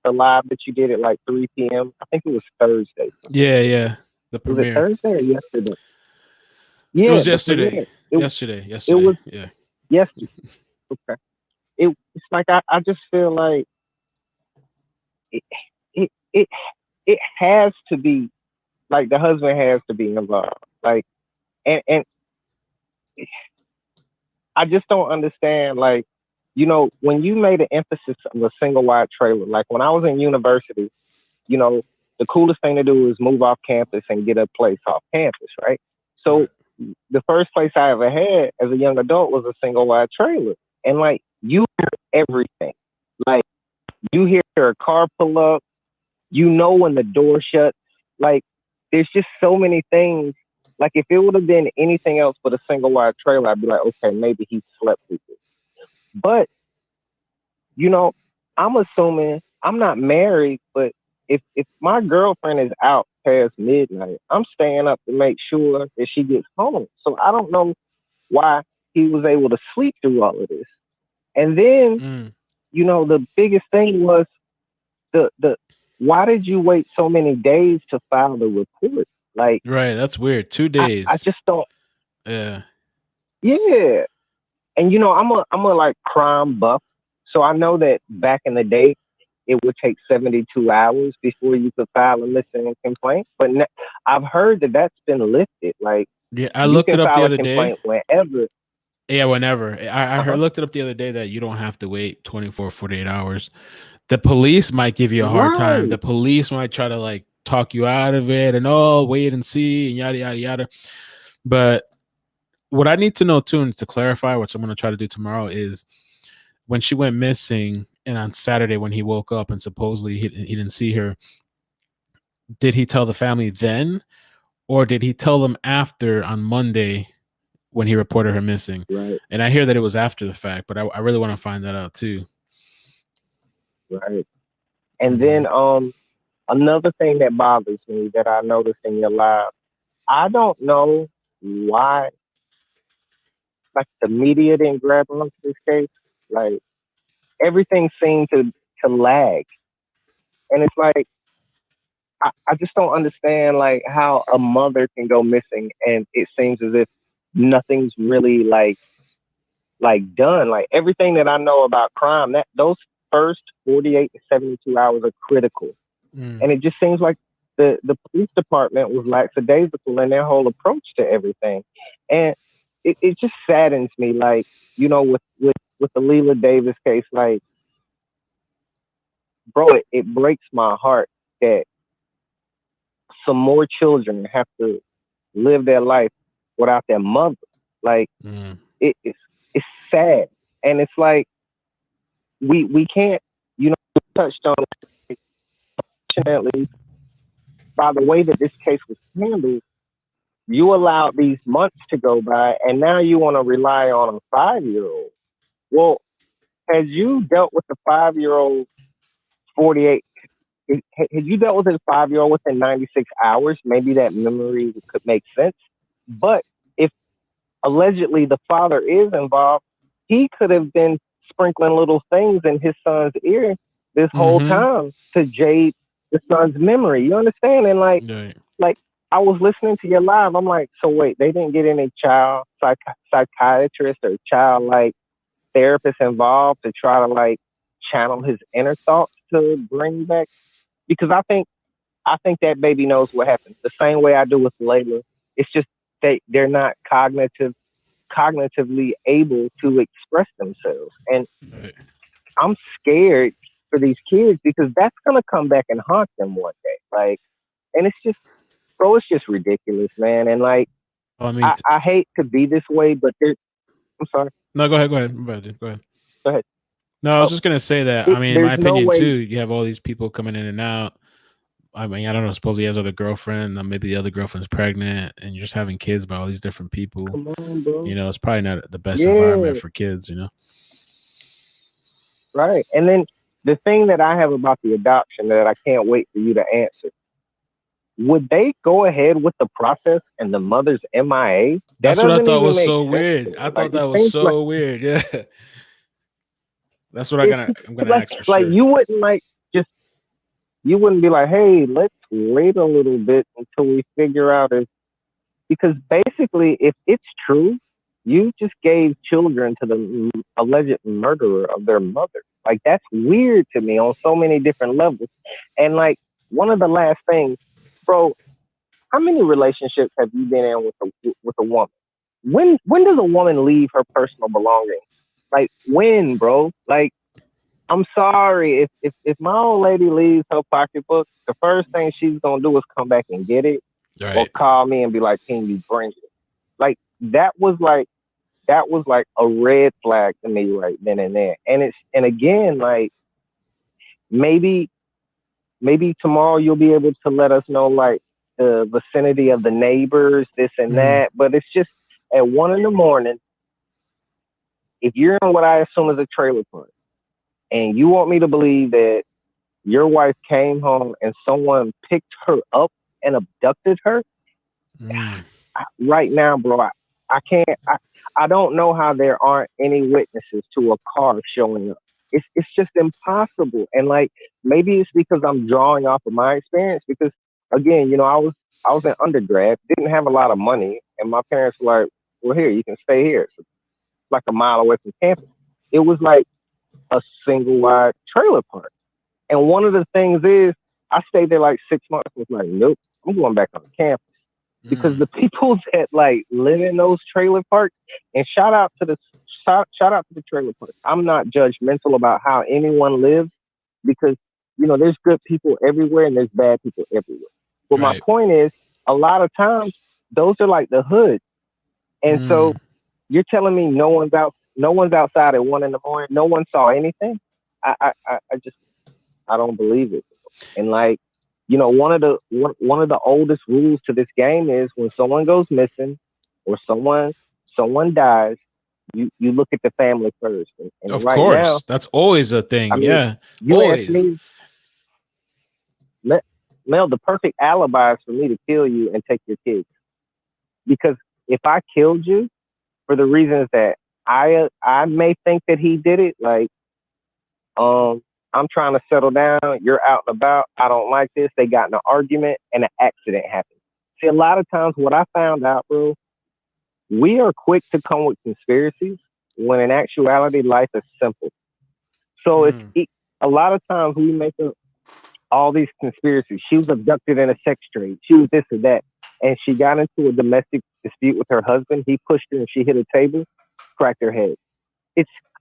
the live that you did at like 3 p.m. I think it was Thursday. Yeah. The premiere. Was it Thursday or yesterday? Yeah, it was yesterday. Yesterday. It was yesterday. Okay. It's like I just feel like it has to be, like, the husband has to be involved. Like, and I just don't understand, like, you know, when you made an emphasis on a single wide trailer, like when I was in university, you know, the coolest thing to do is move off campus and get a place off campus, right? So the first place I ever had as a young adult was a single wide trailer. And like, you hear everything. Like, you hear a car pull up, you know when the door shuts. Like, there's just so many things. Like, if it would have been anything else but a single wide trailer, I'd be like, okay, maybe he slept with it. But, you know, I'm assuming I'm not married, but if my girlfriend is out past midnight, I'm staying up to make sure that she gets home. So I don't know why he was able to sleep through all of this. And then, you know, the biggest thing was the why did you wait so many days to file the report? Like, right, that's weird. 2 days. I just don't. Yeah. Yeah. And you know, I'm a like crime buff, so I know that back in the day, it would take 72 hours before you could file a missing complaint. But I've heard that that's been lifted. Like, Yeah, I you looked can it up the file a other day. complaint whenever. Yeah, whenever. I looked it up the other day that you don't have to wait 24, 48 hours. The police might give you a hard time. The police might try to like talk you out of it and wait and see and yada yada yada. But what I need to know too, and to clarify, which I'm going to try to do tomorrow, is when she went missing and on Saturday when he woke up and supposedly he didn't see her, did he tell the family then, or did he tell them after on Monday when he reported her missing? Right. And I hear that it was after the fact, but I really want to find that out too. Right. And then another thing that bothers me that I noticed in your live, I don't know why like the media didn't grab onto this case. Like, everything seemed to lag. And it's like, I just don't understand like how a mother can go missing and it seems as if nothing's really like done. Like, everything that I know about crime, that those first 48 to 72 hours are critical. And it just seems like the police department was lackadaisical in their whole approach to everything. And it just saddens me, like, you know, with the Leila Davis case, like, bro, it breaks my heart that some more children have to live their life without their mother. Like, it's sad. And it's like, we can't, you know, touched on it. Unfortunately, by the way that this case was handled, you allowed these months to go by, and now you want to rely on a 5-year-old. Well, has you dealt with the 5-year-old 48? Has you dealt with a 5-year-old within 96 hours? Maybe that memory could make sense. But if allegedly the father is involved, he could have been sprinkling little things in his son's ear this whole time to jade the son's memory. You understand? And like, I was listening to your live. I'm like, so wait, they didn't get any child psychiatrist or child like therapist involved to try to like channel his inner thoughts to bring back? Because I think that baby knows what happened. The same way I do with Layla. It's just they're not cognitively able to express themselves. And I'm scared for these kids because that's gonna come back and haunt them one day. Like, and it's just, bro, it's just ridiculous, man. And like, I hate to be this way, but I'm sorry. No, go ahead. Go ahead. Go ahead. No, I was just gonna say that. I mean, in my opinion too, you have all these people coming in and out. I mean, I don't know. Suppose he has other girlfriend. Maybe the other girlfriend's pregnant, and you're just having kids by all these different people. Come on, bro. You know, it's probably not the best environment for kids. You know. Right. And then the thing that I have about the adoption that I can't wait for you to answer. Would they go ahead with the process and the mother's MIA? That's what I thought was so weird. I thought that was so weird. Yeah. That's what I'm gonna ask for sure. Like, you wouldn't be like, hey, let's wait a little bit until we figure out because basically if it's true, you just gave children to the alleged murderer of their mother. Like, that's weird to me on so many different levels. And like, one of the last things, bro, how many relationships have you been in with a woman? When does a woman leave her personal belongings? Like, when, bro? Like, I'm sorry, if my old lady leaves her pocketbook, the first thing she's gonna do is come back and get it, or call me and be like, "Can you bring it?" Like that was like a red flag to me right then and there. And again, like maybe tomorrow you'll be able to let us know like the vicinity of the neighbors, this and that. But it's just at 1 a.m, if you're in what I assume is a trailer park, and you want me to believe that your wife came home and someone picked her up and abducted her, right now, bro, I can't. I don't know how there aren't any witnesses to a car showing up. It's just impossible. And like maybe it's because I'm drawing off of my experience. Because again, you know, I was an undergrad, didn't have a lot of money, and my parents were like, "Well, here you can stay here." So it's like a mile away from campus. It was like a single wide trailer park. And one of the things is I stayed there like 6 months. I was like, nope, I'm going back on campus. Because the people that like live in those trailer parks, and shout out to the trailer parks. I'm not judgmental about how anyone lives, because you know there's good people everywhere and there's bad people everywhere. But my point is, a lot of times those are like the hood. And so you're telling me no one's outside at 1 a.m. No one saw anything. I don't believe it. And like, you know, one of the oldest rules to this game is when someone goes missing or someone dies, you look at the family first. And Of right course, now, that's always a thing. I mean, Yeah, you always. asked me, Mel, the perfect alibi is for me to kill you and take your kids. Because if I killed you for the reasons that I may think that he did it, like, I'm trying to settle down, you're out and about, I don't like this, they got in an argument and an accident happened. See, a lot of times what I found out, bro, we are quick to come with conspiracies when in actuality life is simple. So a lot of times we make up all these conspiracies. She was abducted in a sex trade. She was this or that. And she got into a domestic dispute with her husband. He pushed her and she hit a table, cracked her head.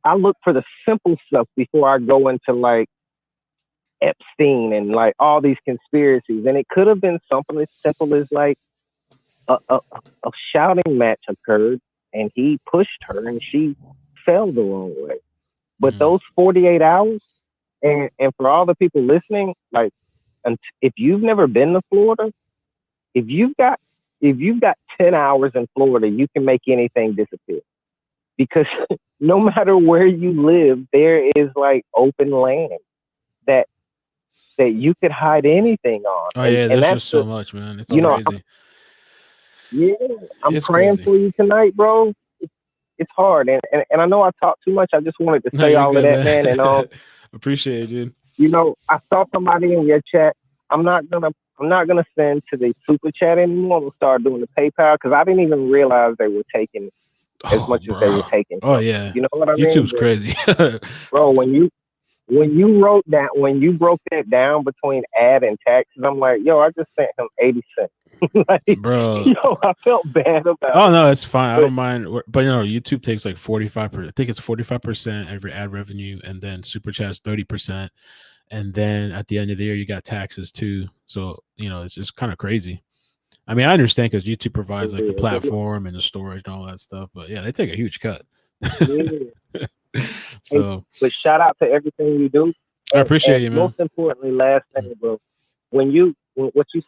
I look for the simple stuff before I go into like Epstein and like all these conspiracies. And it could have been something as simple as like a shouting match occurred and he pushed her and she fell the wrong way. But those 48 hours, and for all the people listening, like, if you've never been to Florida, if you've got 10 hours in Florida, you can make anything disappear. Because no matter where you live, there is like open land that you could hide anything on. Oh yeah, there's just so much, man. It's crazy. I'm praying for you tonight, bro. It's hard, and I know I talked too much. I just wanted to say all of that, man. And appreciate it, dude. You know, I saw somebody in your chat. I'm not gonna send to the super chat anymore. I'm gonna start doing the PayPal because I didn't even realize they were taking as much as they were taking. Oh yeah, you know what I mean? YouTube's crazy, bro. When you wrote that, when you broke that down between ad and taxes, I'm like, yo, I just sent him 80 cents. Like, bro. Yo, I felt bad about. Oh no, it's fine. I don't mind. But you know, YouTube takes like 45%. I think it's 45% every ad revenue, and then super chats 30%, and then at the end of the year you got taxes too. So you know, it's just kind of crazy. I mean, I understand because YouTube provides like the platform and the storage and all that stuff, but yeah, they take a huge cut. So, but shout out to everything you do. I appreciate you, man. Most importantly, last thing, bro, what you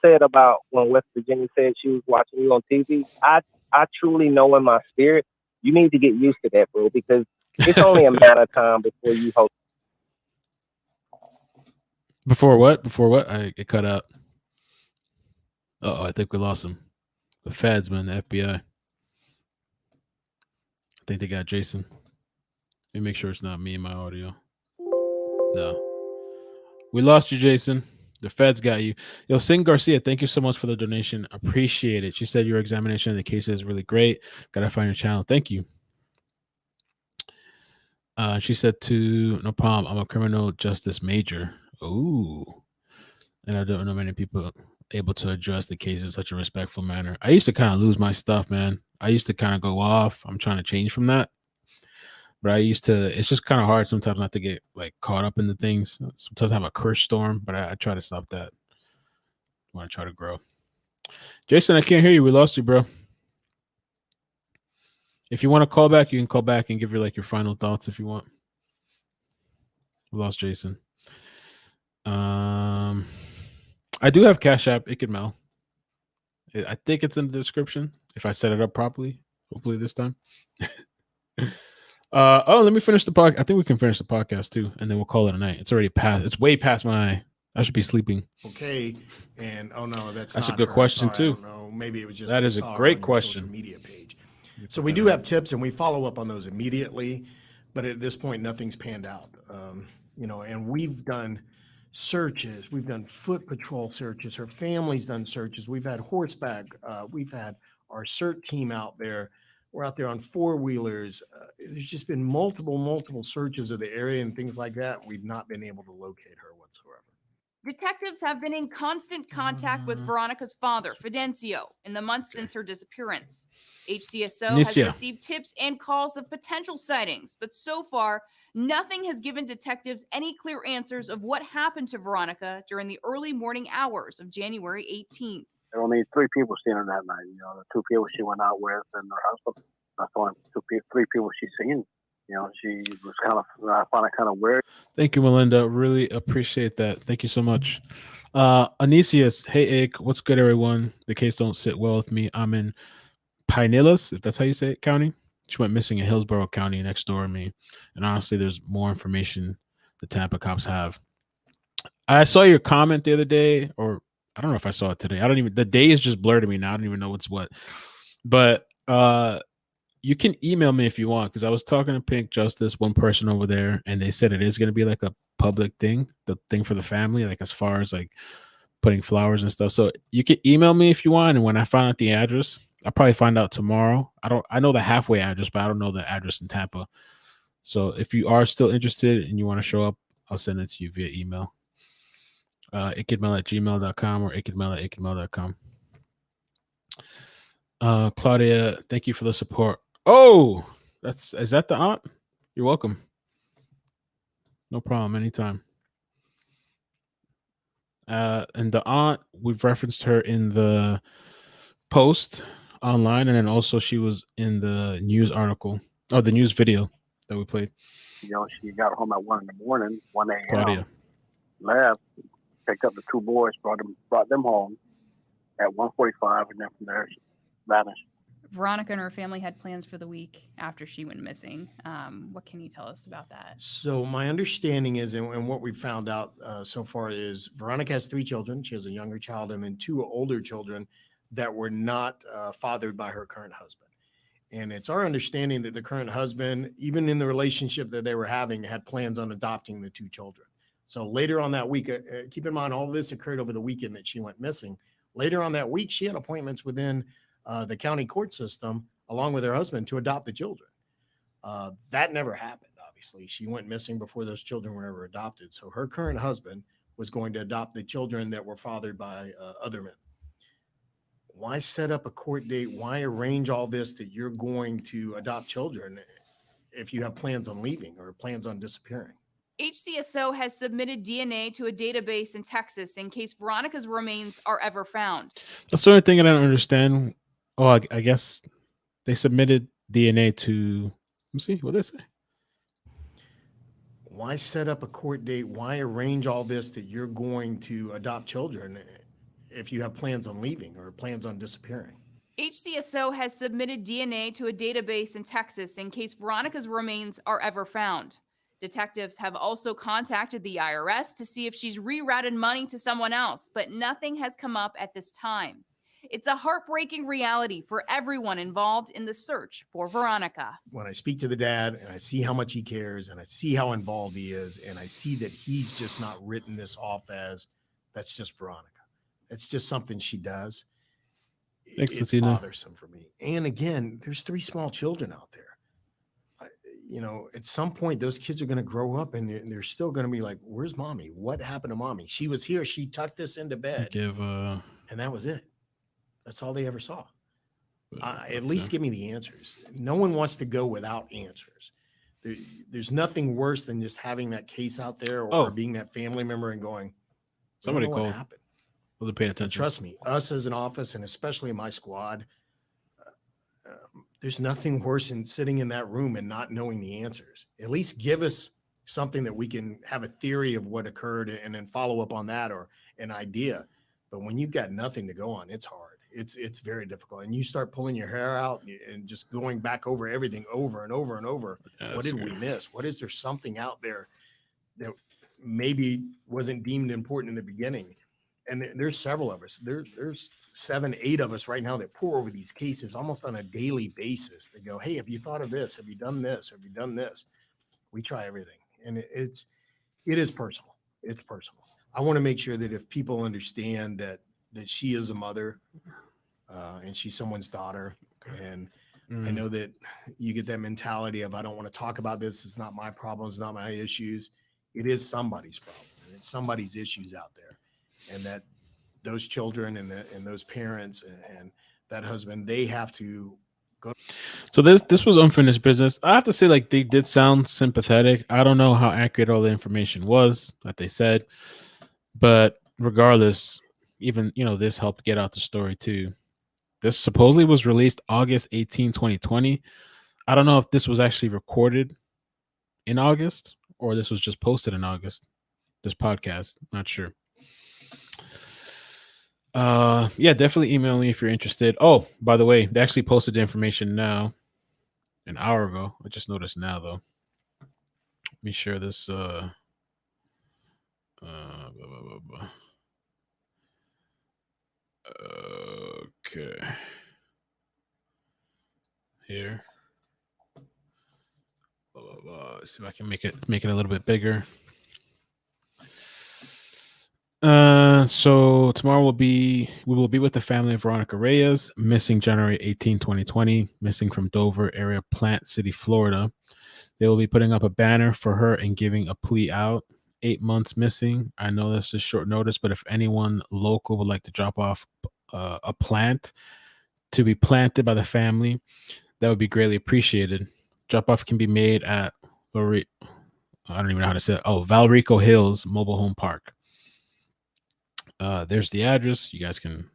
said about when West Virginia said she was watching you on TV, I truly know in my spirit you need to get used to that, bro, because it's only a matter of time before you host. Before what? It cut out. I think we lost him. The feds, man, the FBI. I think they got Jason. Let me make sure it's not me and my audio. No. We lost you, Jason. The feds got you. Yo, Sing Garcia, thank you so much for the donation. Appreciate it. She said your examination of the case is really great. Gotta find your channel. Thank you. She said no problem. I'm a criminal justice major. Ooh. And I don't know many people able to address the case in such a respectful manner. I used to kind of lose my stuff, man. I used to kind of go off. I'm trying to change from that. But it's just kind of hard sometimes not to get like caught up in the things. Sometimes I have a curse storm, but I try to stop that when I try to grow. Jason, I can't hear you. We lost you, bro. If you want to call back, you can call back and give your final thoughts if you want. We lost Jason. I do have Cash App, iCkEdMeL. I think it's in the description if I set it up properly. Hopefully this time. Let me finish the podcast. I think we can finish the podcast too, and then we'll call it a night. It's already past. It's way past I should be sleeping. Okay, and no, that's a not good her. question Sorry, I too. don't know. Maybe it was just that is a great question. Social media page. So we do have tips, and we follow up on those immediately. But at this point, nothing's panned out. And we've done searches. We've done foot patrol searches. Her family's done searches. We've had horseback. We've had our CERT team out there. We're out there on four-wheelers. There's just been multiple searches of the area and things like that. We've not been able to locate her whatsoever. Detectives have been in constant contact with Veronica's father, Fidencio, in the months since her disappearance. HCSO has received tips and calls of potential sightings, but so far, nothing has given detectives any clear answers of what happened to Veronica during the early morning hours of January 18th. There were only 3 people seen her that night. The 2 people she went out with and her husband. That's the only 3 people she's seen. She was I found it kind of weird. Thank you, Melinda. Really appreciate that. Thank you so much. Anicius, hey, Ick. What's good, everyone? The case don't sit well with me. I'm in Pinellas, if that's how you say it, county. She went missing in Hillsborough County next door to me. And honestly, there's more information the Tampa cops have. I saw your comment the other day, or I don't know if I saw it today. The day is just blurred to me now. I don't even know what's what. But you can email me if you want, because I was talking to Pink Justice, one person over there, and they said it is going to be like a public thing, the thing for the family, like as far as like putting flowers and stuff. So you can email me if you want, and when I find out the address, I'll probably find out tomorrow. I know the halfway address, but I don't know the address in Tampa. So if you are still interested and you want to show up, I'll send it to you via email. iCkEdMeL@gmail.com or iCkEdMeL@iCkEdMeL.com. Claudia, thank you for the support. Oh, is that the aunt? You're welcome. No problem, anytime. And the aunt, we've referenced her in the post online, and then also she was in the news article, or the news video that we played. She got home at 1 in the morning, 1 a.m. Claudia left, picked up the 2 boys, brought them home at 1:45, and then from there she vanished. Veronica and her family had plans for the week after she went missing. What can you tell us about that? So my understanding is, and what we've found out so far is, Veronica has 3 children. She has a younger child and then 2 older children that were not fathered by her current husband. And it's our understanding that the current husband, even in the relationship that they were having, had plans on adopting the 2 children. So later on that week, keep in mind, all this occurred over the weekend that she went missing. Later on that week, she had appointments within the county court system, along with her husband, to adopt the children. That never happened, obviously. She went missing before those children were ever adopted. So her current husband was going to adopt the children that were fathered by other men. Why set up a court date? Why arrange all this that you're going to adopt children if you have plans on leaving or plans on disappearing? HCSO has submitted DNA to a database in Texas in case Veronica's remains are ever found. That's the only thing I don't understand. Oh, I guess they submitted DNA to, let me see what they say. Why set up a court date? Why arrange all this that you're going to adopt children if you have plans on leaving or plans on disappearing? HCSO has submitted DNA to a database in Texas in case Veronica's remains are ever found. Detectives have also contacted the IRS to see if she's rerouted money to someone else, but nothing has come up at this time. It's a heartbreaking reality for everyone involved in the search for Veronica. When I speak to the dad and I see how much he cares and I see how involved he is and I see that he's just not written this off as that's just Veronica. It's just something she does. Thanks, It's Tina. bothersome for me. And again, there's 3 small children out there. At some point, those kids are going to grow up and they're still going to be like, where's mommy? What happened to mommy? She was here. She tucked us into bed. And that was it. That's all they ever saw. At least give me the answers. No one wants to go without answers. There's nothing worse than just having that case out there or being that family member and going, Somebody what called. happened? Wasn't paying attention. And trust me, us as an office and especially my squad, there's nothing worse than sitting in that room and not knowing the answers. At least give us something that we can have a theory of what occurred and then follow up on that, or an idea. But when you've got nothing to go on, it's hard. It's very difficult. And you start pulling your hair out and just going back over everything over and over and over. Yeah, what did we miss? What is there something out there that maybe wasn't deemed important in the beginning? And there's several of us. There's 7, 8 of us right now that pour over these cases almost on a daily basis. They go, hey, have you thought of this? Have you done this? Have you done this? We try everything. And it is personal. It's personal. I want to make sure that if people understand that she is a mother, and she's someone's daughter. And I know that you get that mentality of, I don't want to talk about this. It's not my problem. It's not my issues. It is somebody's problem. And it's somebody's issues out there. And that those children and those parents and that husband, they have to go. So this was unfinished business. I have to say, like, they did sound sympathetic. I don't know how accurate all the information was that they said, but regardless, even, this helped get out the story too. This supposedly was released August 18, 2020. I don't know if this was actually recorded in August or this was just posted in August. This podcast, not sure. Yeah, definitely email me if you're interested. Oh, by the way, they actually posted the information now, an hour ago. I just noticed now though. Let me share this. Blah, blah, blah. Okay. Here. Blah, blah, blah. See if I can make it a little bit bigger. So tomorrow we will be with the family of Veronica Reyes, missing January 18, 2020, missing from Dover area, Plant City, Florida. They will be putting up a banner for her and giving a plea out. 8 months missing. I know this is short notice, but if anyone local would like to drop off a plant to be planted by the family, that would be greatly appreciated. Drop off can be made at I don't even know how to say it. Oh, Valrico Hills Mobile Home Park. There's the address. You guys can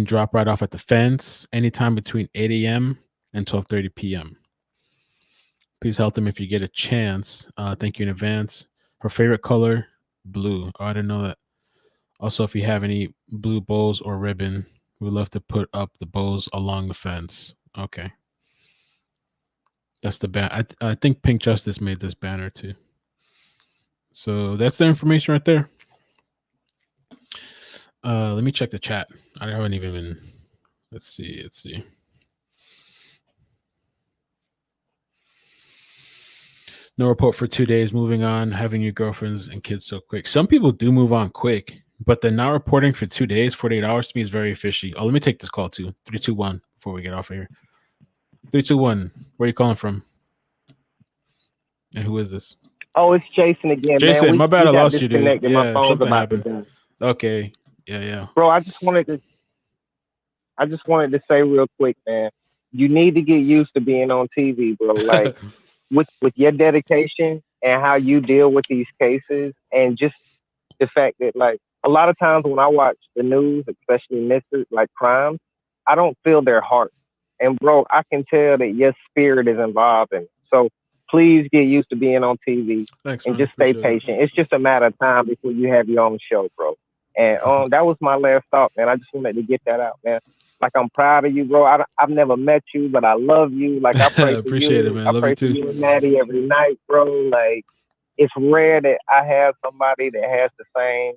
drop right off at the fence anytime between 8 a.m. and 12:30 p.m. Please help them if you get a chance. Thank you in advance. Her favorite color, blue. Oh, I didn't know that. Also, if you have any blue bows or ribbon, we'd love to put up the bows along the fence. Okay. That's the banner. I think Pink Justice made this banner too. So that's the information right there. Let me check the chat. I haven't even been. Let's see. No report for 2 days. Moving on. Having your girlfriends and kids so quick. Some people do move on quick, but the not reporting for 2 days, 48 hours to me is very fishy. Oh, let me take this call too. 321 before we get off of here. 321. Where are you calling from? And who is this? Oh, it's Jason again. Jason, man. My bad. I lost you, dude. Yeah, my phone's something about happened. to die. Okay. Yeah. Bro, I just wanted to say real quick, man. You need to get used to being on TV, bro. Like with your dedication and how you deal with these cases, and just the fact that, like, a lot of times when I watch the news, especially mystery, like crimes, I don't feel their heart. And bro, I can tell that your spirit is involved in it. So please get used to being on TV. Thanks, and man. just stay Appreciate patient. It's just a matter of time before you have your own show, bro. And that was my last thought, man. I just wanted to get that out, man. Like, I'm proud of you, bro. I've never met you, but I love you. Like, I pray for Appreciate you. it, man. I Love pray you for too. you and Maddie every night, bro. Like, it's rare that I have somebody that has the same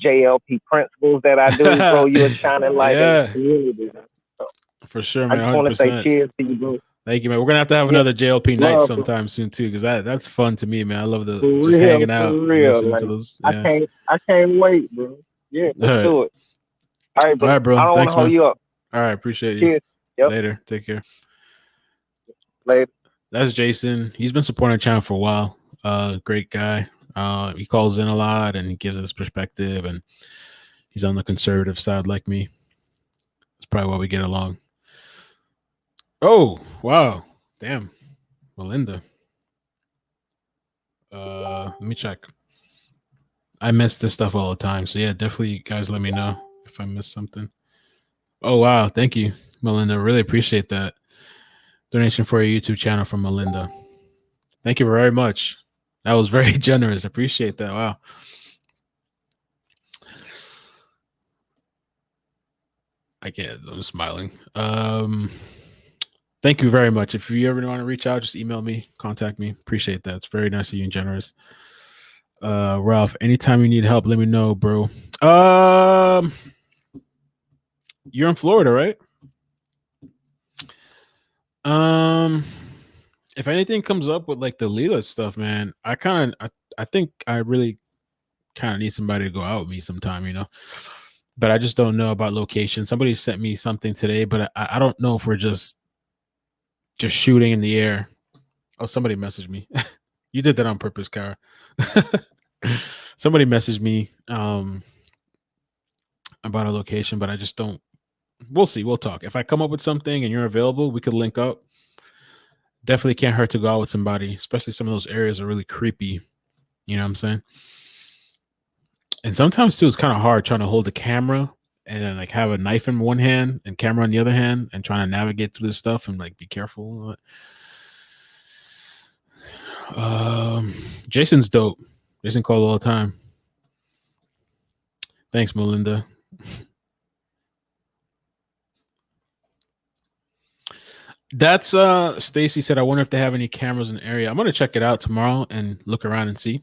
JLP principles that I do, bro. You're a shining light in Yeah. the community. So For sure, I man. just want to say 100%. cheers to you, bro. Thank you, man. We're gonna have to have Yeah. another JLP night Love, bro. sometime soon too, because that's fun to me, man. I love the For just real, hanging for out, and real. listening Like, to those. Yeah. I can't wait, bro. Yeah, let's All right. do it. All right, bro. All right, bro. I don't want Thanks, to hold man. you up. All right, appreciate you. Cheers. Yep. Later. Take care. Later. That's Jason. He's been supporting the channel for a while. Great guy. He calls in a lot and he gives us perspective, and he's on the conservative side like me. That's probably why we get along. Oh, wow. Damn. Melinda. Let me check. I miss this stuff all the time. So yeah, definitely you guys let me know if I missed something. Oh wow, thank you, Melinda. Really appreciate that. Donation for a YouTube channel from Melinda. Thank you very much. That was very generous. Appreciate that. Wow. I can't. I'm smiling. Thank you very much. If you ever want to reach out, just email me, contact me. Appreciate that. It's very nice of you and generous. Ralph, anytime you need help, let me know, bro. You're in Florida, right? If anything comes up with like the Leela stuff, man, I think I really kind of need somebody to go out with me sometime, you know. But I just don't know about location. Somebody sent me something today, but I don't know if we're just shooting in the air. Oh, somebody messaged me. You did that on purpose, Kara. Somebody messaged me about a location, but I just don't. We'll see. We'll talk. If I come up with something and you're available, we could link up. Definitely can't hurt to go out with somebody, especially some of those areas are really creepy. You know what I'm saying? And sometimes too, it's kind of hard trying to hold the camera and then like have a knife in one hand and camera on the other hand and trying to navigate through this stuff and like be careful. Jason's dope. Jason called all the time. Thanks, Melinda. That's Stacy said, I wonder if they have any cameras in the area. I'm gonna check it out tomorrow and look around and see.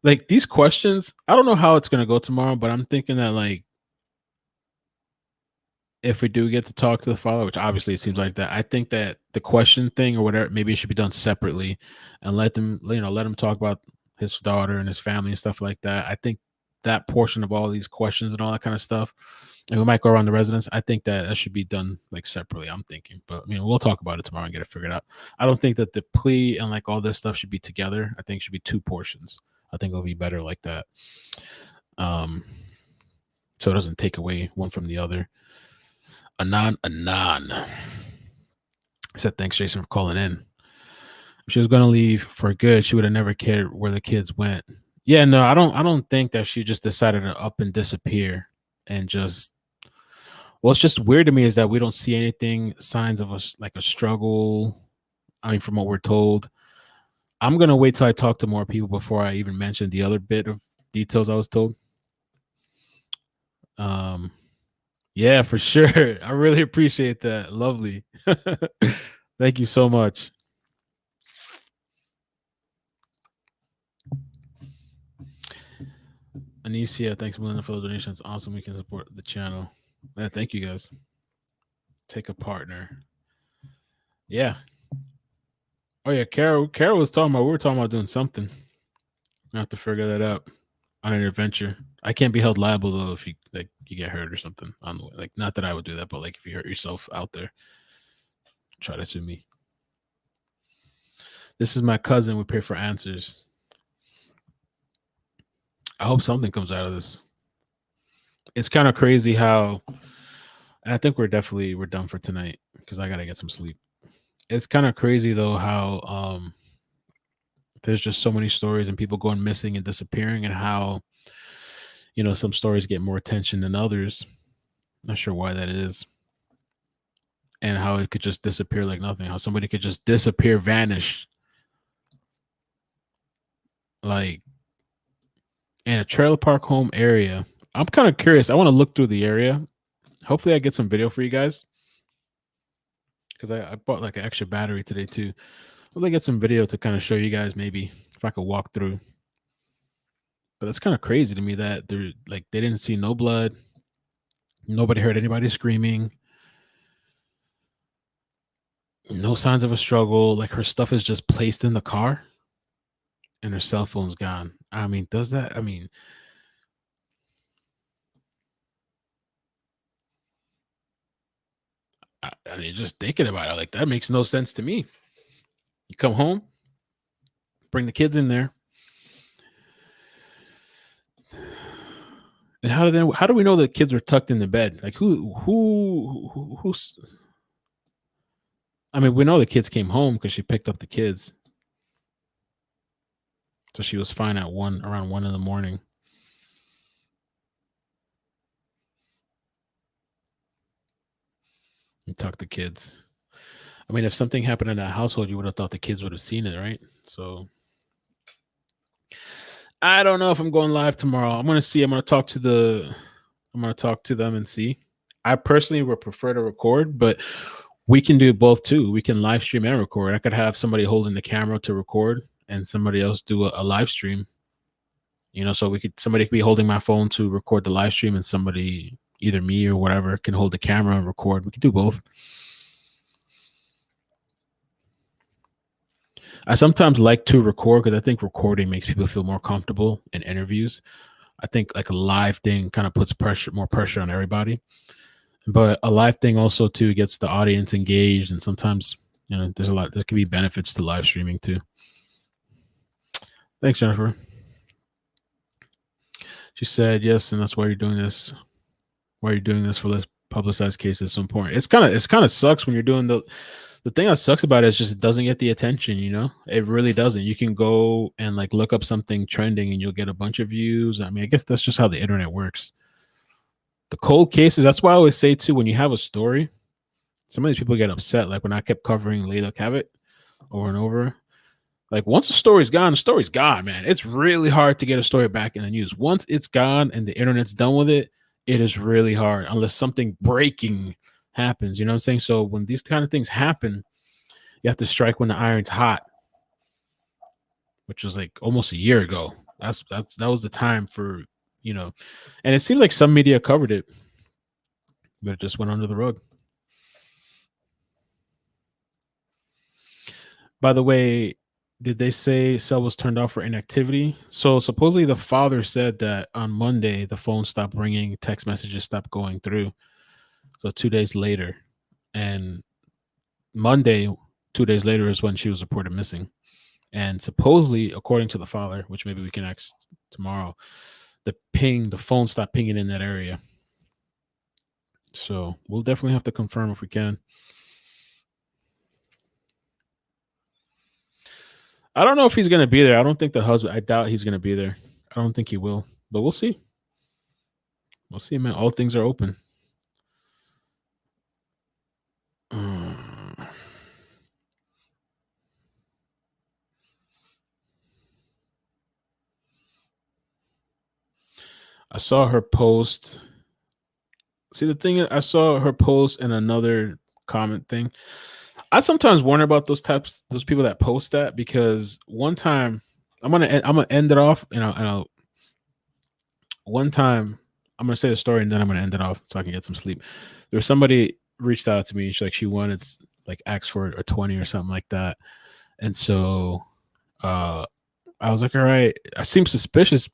Like these questions, I don't know how it's gonna go tomorrow, but I'm thinking that like if we do get to talk to the father, which obviously it seems like that, I think that the question thing or whatever, maybe it should be done separately and let them, you know, let him talk about his daughter and his family and stuff like that. I think that portion of all these questions and all that kind of stuff, and we might go around the residence. I think that should be done like separately. I'm thinking, but I mean, we'll talk about it tomorrow and get it figured out. I don't think that the plea and like all this stuff should be together. I think it should be two portions. I think it'll be better like that. So it doesn't take away one from the other. Anon. I said, thanks, Jason, for calling in. If she was going to leave for good, she would have never cared where the kids went. Yeah, no, I don't think that she just decided to up and disappear and just. What's just weird to me is that we don't see anything, signs of a struggle. I mean, from what we're told. I'm going to wait till I talk to more people before I even mention the other bit of details I was told. Yeah, for sure. I really appreciate that. Lovely. Thank you so much. Anicia, thanks, Melinda, for the donations. Awesome. We can support the channel. Yeah, thank you guys. Take a partner. Yeah. Oh yeah, Carol was talking about. We were talking about doing something. I have to figure that out on an adventure. I can't be held liable though if you get hurt or something on the way. Like, not that I would do that, but like if you hurt yourself out there, try to sue me. This is my cousin. We pay for answers. I hope something comes out of this. It's kind of crazy how, and I think we're done for tonight because I gotta get some sleep. It's kind of crazy though how there's just so many stories and people going missing and disappearing, and how, you know, some stories get more attention than others. Not sure why that is. And how it could just disappear like nothing. How somebody could just disappear, vanish. Like in a trailer park home area. I'm kind of curious. I want to look through the area. Hopefully I get some video for you guys. Because I bought like an extra battery today too. Hopefully I get some video to kind of show you guys maybe if I could walk through. But it's kind of crazy to me that they didn't see no blood. Nobody heard anybody screaming. No signs of a struggle. Like her stuff is just placed in the car and her cell phone's gone. I mean, does that? I mean, just thinking about it, like that makes no sense to me. You come home, bring the kids in there. And how do we know the kids were tucked in the bed? Like who's I mean, we know the kids came home because she picked up the kids. So she was fine at around 1 a.m. and tuck the kids. I mean, if something happened in that household, you would have thought the kids would have seen it, right? So I don't know if I'm going live tomorrow. I'm gonna see. I'm gonna talk to them and see. I personally would prefer to record, but we can do both too. We can live stream and record. I could have somebody holding the camera to record and somebody else do a live stream. So somebody could be holding my phone to record the live stream, and somebody, either me or whatever, can hold the camera and record. We could do both. I sometimes like to record because I think recording makes people feel more comfortable in interviews. I think like a live thing kind of puts more pressure on everybody. But a live thing also too gets the audience engaged, and sometimes there can be benefits to live streaming too. Thanks, Jennifer. She said yes, and that's why you're doing this. Why you're doing this for less publicized cases is so important. It's kind of sucks when you're doing the thing that sucks about it is just it doesn't get the attention. It really doesn't. You can go and like look up something trending and you'll get a bunch of views. I mean, I guess that's just how the internet works. The cold cases, that's why I always say too, when you have a story, some of these people get upset. Like when I kept covering Layla Cabot over and over, like once the story's gone, man. It's really hard to get a story back in the news. Once it's gone and the internet's done with it, it is really hard unless something breaking happens. You know what I'm saying? So when these kind of things happen, you have to strike when the iron's hot, which was like almost a year ago. That was the time for, and it seems like some media covered it, but it just went under the rug. By the way, did they say cell was turned off for inactivity? So supposedly the father said that on Monday the phone stopped ringing, text messages stopped going through. So 2 days later, and Monday, 2 days later, is when she was reported missing. And supposedly, according to the father, which maybe we can ask tomorrow, the phone stopped pinging in that area. So we'll definitely have to confirm if we can. I don't know if he's going to be there. I don't think the husband, I doubt he's going to be there. I don't think he will, but we'll see. We'll see, man. All things are open. I saw her post. See, the thing is, I saw her post and another comment thing. I sometimes wonder about those people that post that, because one time I'm gonna end it off, and one time I'm gonna say the story and then I'm gonna end it off so I can get some sleep. There was somebody reached out to me. She wanted like asked for a 20 or something like that, and so I was like, all right. I seemed suspicious,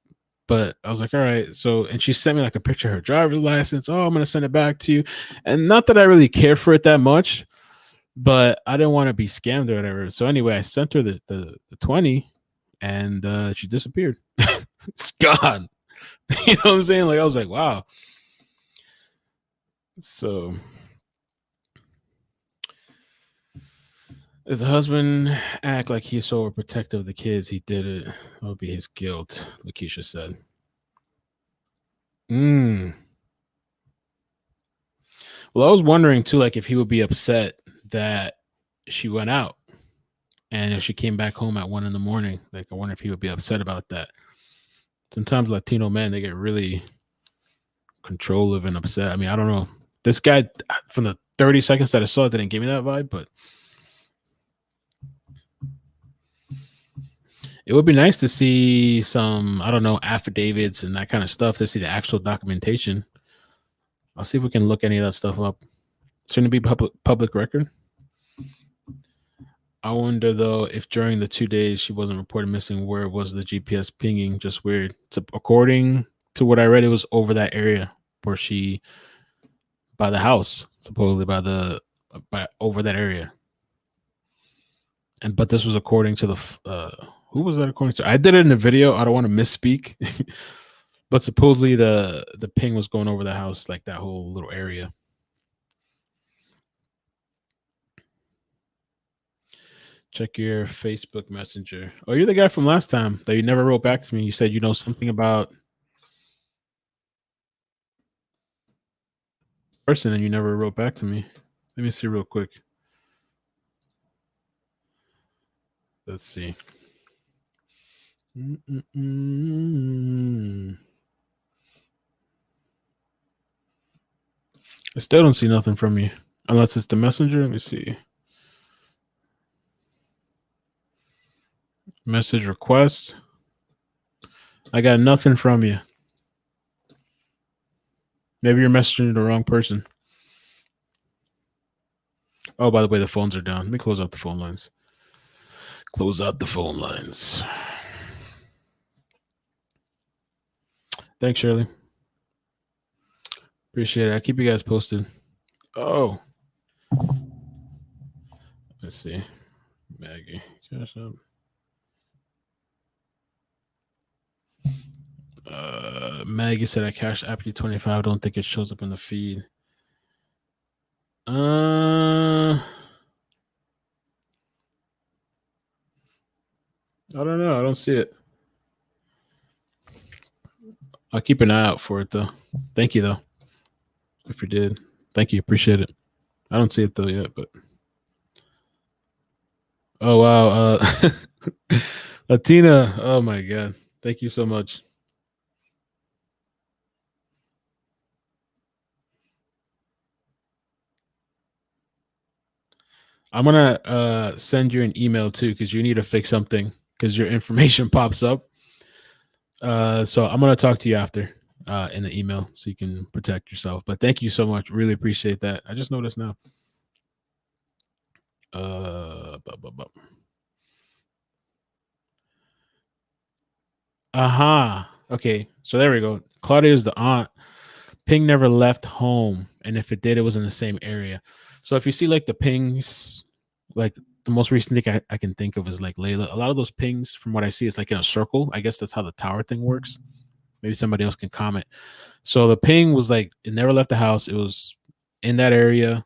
but I was like, all right. So, and she sent me like a picture of her driver's license. Oh, I'm gonna send it back to you, and not that I really care for it that much, but I didn't want to be scammed or whatever. So anyway, I sent her the 20, and she disappeared. It's gone. You know what I'm saying? Like, I was like, wow. So if the husband act like he's so overprotective of the kids, he did it. That would be his guilt, Lakeisha said. Well, I was wondering too, like if he would be upset that she went out and if she came back home at 1 a.m, like I wonder if he would be upset about that. Sometimes Latino men, they get really controlling and upset. I mean, I don't know. This guy, from the 30 seconds that I saw, didn't give me that vibe, but it would be nice to see some, I don't know, affidavits and that kind of stuff, to see the actual documentation. I'll see if we can look any of that stuff up. Shouldn't it be public record? I wonder, though, if during the 2 days she wasn't reported missing, where was the GPS pinging? Just weird. So according to what I read, it was over that area where by the house, supposedly by over that area. But this was according to who was that according to? I did it in the video. I don't want to misspeak. But supposedly the ping was going over the house, like that whole little area. Check your Facebook Messenger. Oh, you're the guy from last time that you never wrote back to me. You said you know something about person and you never wrote back to me. Let me see real quick. Let's see. I still don't see nothing from you. Unless it's the messenger. Let me see. Message request. I got nothing from you. Maybe you're messaging the wrong person. Oh, by the way, the phones are down. Let me close out the phone lines. Close out the phone lines. Thanks, Shirley. Appreciate it. I keep you guys posted. Oh. Let's see. Maggie. Cash up. Maggie said I cashed after 25. I don't think it shows up in the feed. I don't know. I don't see it. I'll keep an eye out for it though. Thank you though. If you did. Thank you. Appreciate it. I don't see it though yet, but oh wow. Latina. Oh my god. Thank you so much. I'm gonna send you an email too because you need to fix something because your information pops up. So I'm gonna talk to you after in the email so you can protect yourself. But thank you so much. Really appreciate that. I just noticed now. Okay, so there we go. Claudia is the aunt. Ping never left home, and if it did, it was in the same area. So if you see like the pings, like the most recent thing I can think of is like Layla. A lot of those pings, from what I see, is like in a circle. I guess that's how the tower thing works. Maybe somebody else can comment. So the ping was like it never left the house. It was in that area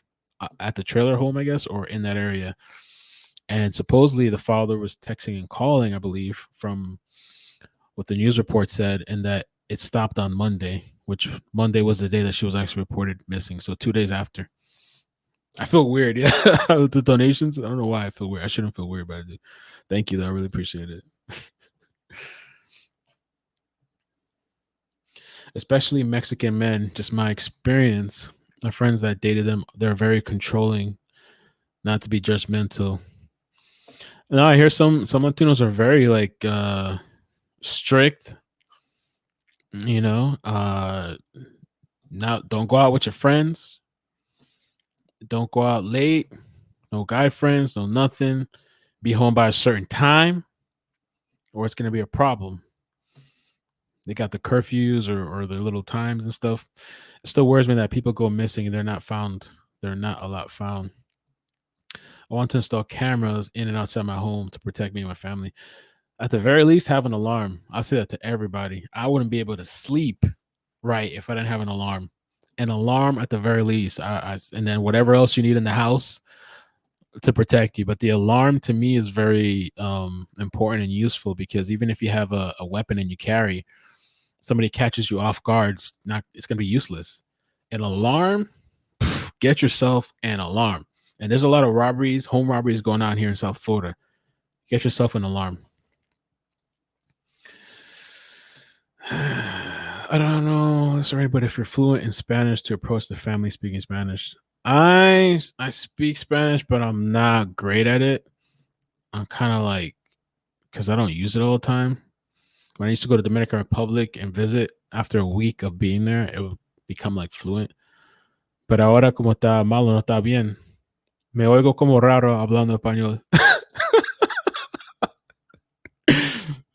at the trailer home, I guess, or in that area. And supposedly the father was texting and calling, I believe, from what the news report said, and that it stopped on Monday, which Monday was the day that she was actually reported missing. So 2 days after. I feel weird, yeah. With the donations. I don't know why I feel weird. I shouldn't feel weird, but I do. Thank you, though. I really appreciate it. Especially Mexican men, just my experience, my friends that dated them, they're very controlling, not to be judgmental. No, I hear some Latinos are very like strict, you know. Now don't go out with your friends. Don't go out late. No guy friends, no nothing. Be home by a certain time, or it's gonna be a problem. They got the curfews or their little times and stuff. It still worries me that people go missing and they're not found. They're not a lot found. I want to install cameras in and outside my home to protect me and my family. At the very least, have an alarm. I say that to everybody. I wouldn't be able to sleep right if I didn't have an alarm. An alarm at the very least. And then whatever else you need in the house to protect you. But the alarm to me is very important and useful because even if you have a weapon and you carry, somebody catches you off guard, it's gonna be useless. An alarm, get yourself an alarm. And there's a lot of robberies, home robberies going on here in South Florida. Get yourself an alarm. I don't know. Sorry, but if you're fluent in Spanish to approach the family speaking Spanish, I speak Spanish, but I'm not great at it. I'm kind of like because I don't use it all the time. When I used to go to Dominican Republic and visit, after a week of being there, it would become like fluent. Pero ahora como está malo, no está bien. Me oigo como raro hablando español.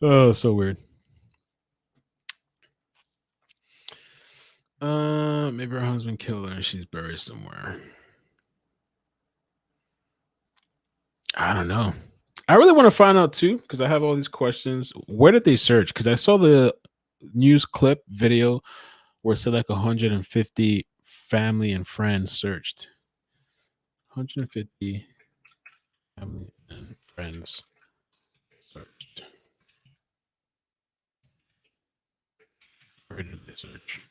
Oh, so weird. Maybe her husband killed her and she's buried somewhere. I don't know. I really want to find out too because I have all these questions. Where did they search? Because I saw the news clip video where it said like 150 family and friends searched. 150 family and friends searched. Where did they search?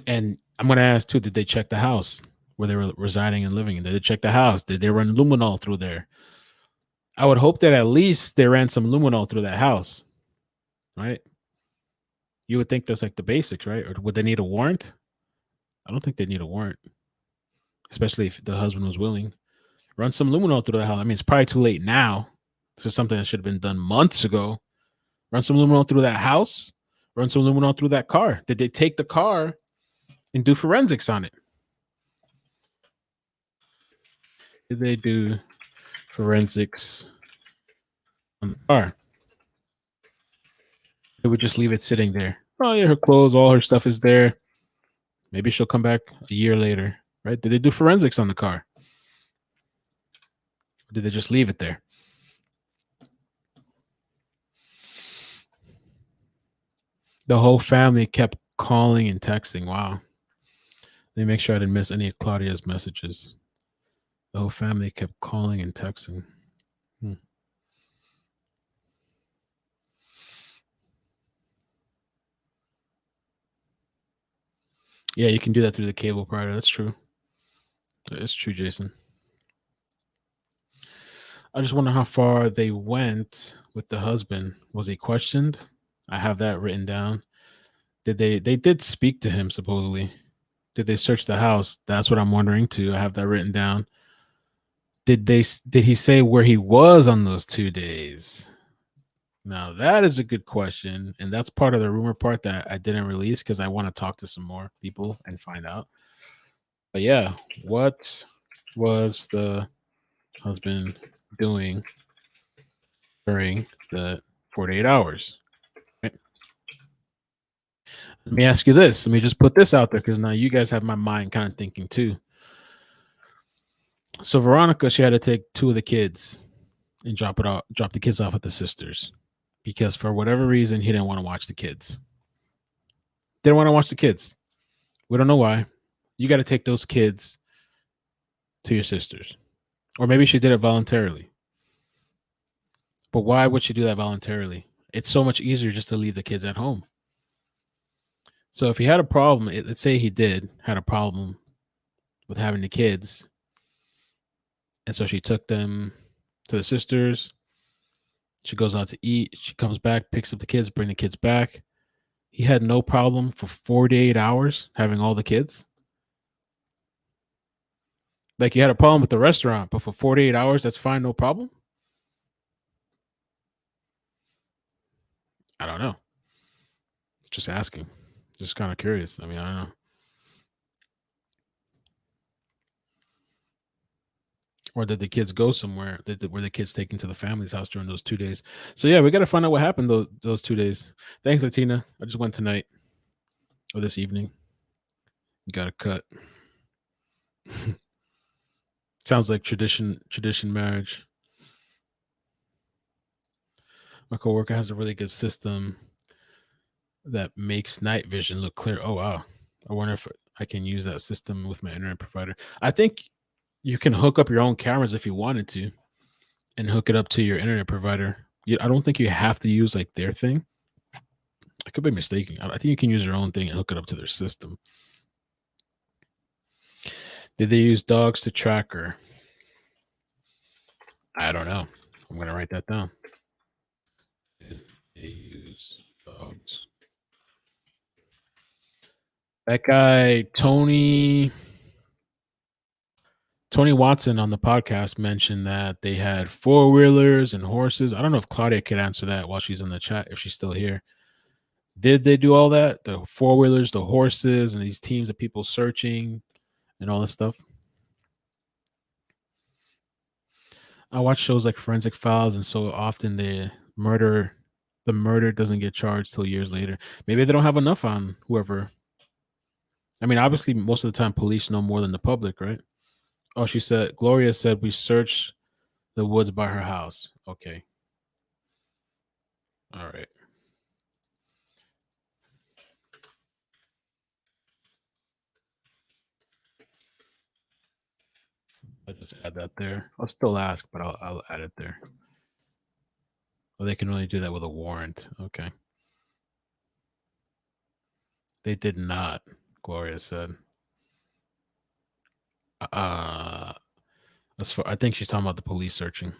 And I'm going to ask too, did they check the house where they were residing and living? Did they check the house? Did they run luminol through there? I would hope that at least they ran some luminol through that house, right? You would think that's like the basics, right? Or would they need a warrant? I don't think they need a warrant, especially if the husband was willing. Run some luminol through the house. I mean, it's probably too late now. This is something that should have been done months ago. Run some luminol through that house. Run some luminol through that car. Did they take the car and do forensics on it? Did they do forensics on the car? They would just leave it sitting there. Oh yeah, her clothes, all her stuff is there. Maybe she'll come back a year later, right? Did they do forensics on the car? Or did they just leave it there? The whole family kept calling and texting. Wow. Let me make sure I didn't miss any of Claudia's messages. The whole family kept calling and texting. Yeah, you can do that through the cable provider. That's true. It's true, Jason. I just wonder how far they went with the husband. Was he questioned? I have that written down. Did they did speak to him supposedly? Did they search the house? That's what I'm wondering too. I have that written down. Did he say where he was on those 2 days? Now that is a good question, and that's part of the rumor part that I didn't release because I want to talk to some more people and find out. But yeah, what was the husband doing during the 48 hours? Right. Let me ask you this. Let me just put this out there because now you guys have my mind kind of thinking too. So Veronica, she had to take 2 of the kids and drop the kids off at the sisters because for whatever reason he didn't want to watch the kids. Didn't want to watch the kids. We don't know why. You got to take those kids to your sisters. Or maybe she did it voluntarily. But why would she do that voluntarily? It's so much easier just to leave the kids at home. So if he had a problem, let's say he had a problem with having the kids, and so she took them to the sisters. She goes out to eat. She comes back, picks up the kids, bring the kids back. He had no problem for 48 hours having all the kids. Like you had a problem with the restaurant, but for 48 hours, that's fine, no problem. I don't know. Just asking. Just kind of curious. I mean, I don't know. Or did the kids go somewhere? Were the kids taken to the family's house during those 2 days? So yeah, we got to find out what happened those 2 days. Thanks, Latina. I just went tonight or this evening. Got a cut. Sounds like tradition marriage. My coworker has a really good system that makes night vision look clear. Oh wow. I wonder if I can use that system with my internet provider. I think you can hook up your own cameras if you wanted to and hook it up to your internet provider. I don't think you have to use like their thing. I could be mistaken. I think you can use your own thing and hook it up to their system. Did they use dogs to track her? I don't know. I'm going to write that down. Did they use dogs? That guy, Tony Watson on the podcast mentioned that they had 4-wheelers and horses. I don't know if Claudia could answer that while she's in the chat, if she's still here. Did they do all that? The 4-wheelers, the horses, and these teams of people searching and all this stuff? I watch shows like Forensic Files, and so often the murder doesn't get charged till years later. Maybe they don't have enough on whoever. I mean, obviously, most of the time, police know more than the public, right? Oh, Gloria said we searched the woods by her house. Okay. All right. I'll just add that there. I'll still ask, but I'll add it there. Well, they can only do that with a warrant. Okay. They did not. Gloria said. As far, I think she's talking about the police searching.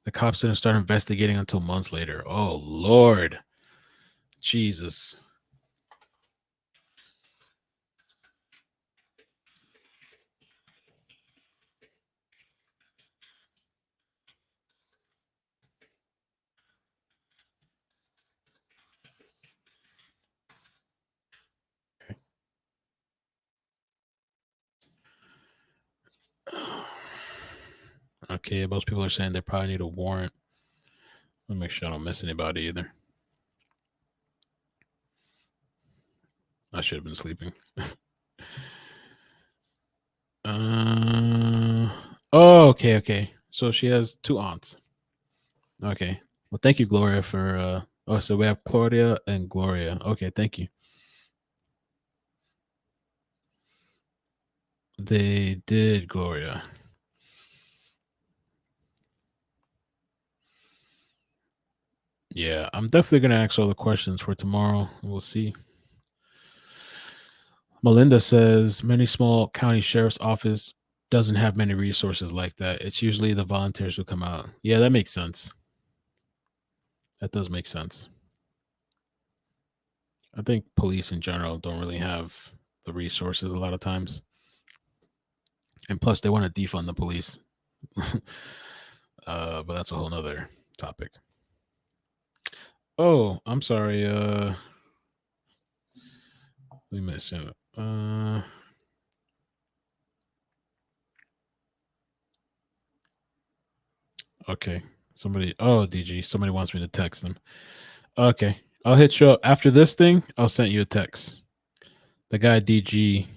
The cops didn't start investigating until months later. Oh, Lord. Jesus. Okay, most people are saying they probably need a warrant. Let me make sure I don't miss anybody either. I should have been sleeping. Oh, okay. So she has 2 aunts. Okay. Well, thank you, Gloria, for oh, so we have Claudia and Gloria. Okay, thank you. They did, Gloria. Yeah, I'm definitely gonna ask all the questions for tomorrow. We'll see. Melinda says many small county sheriff's office doesn't have many resources like that. It's usually the volunteers who come out. Yeah, that makes sense. That does make sense. I think police in general don't really have the resources a lot of times. And plus they want to defund the police. But that's a whole nother topic. Oh, I'm sorry. We missed him. Okay. Somebody. Oh, DG. Somebody wants me to text them. Okay. I'll hit you up after this thing. I'll send you a text. The guy DG.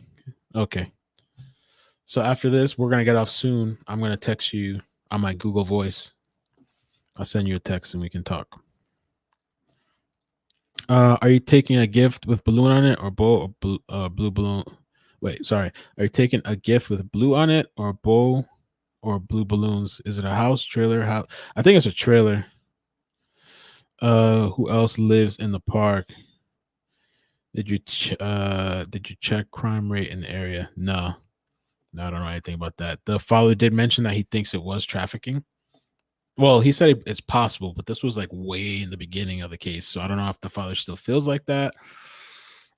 Okay. So after this, we're gonna get off soon. I'm gonna text you on my Google Voice. I'll send you a text and we can talk. Are you taking a gift with balloon on it or bow or blue balloon? Wait, sorry. Are you taking a gift with blue on it or bow or blue balloons? Is it a house, trailer, house? I think it's a trailer. Who else lives in the park? Did you check crime rate in the area? No, I don't know anything about that. The father did mention that he thinks it was trafficking. Well, he said it's possible, but this was like way in the beginning of the case, so I don't know if the father still feels like that.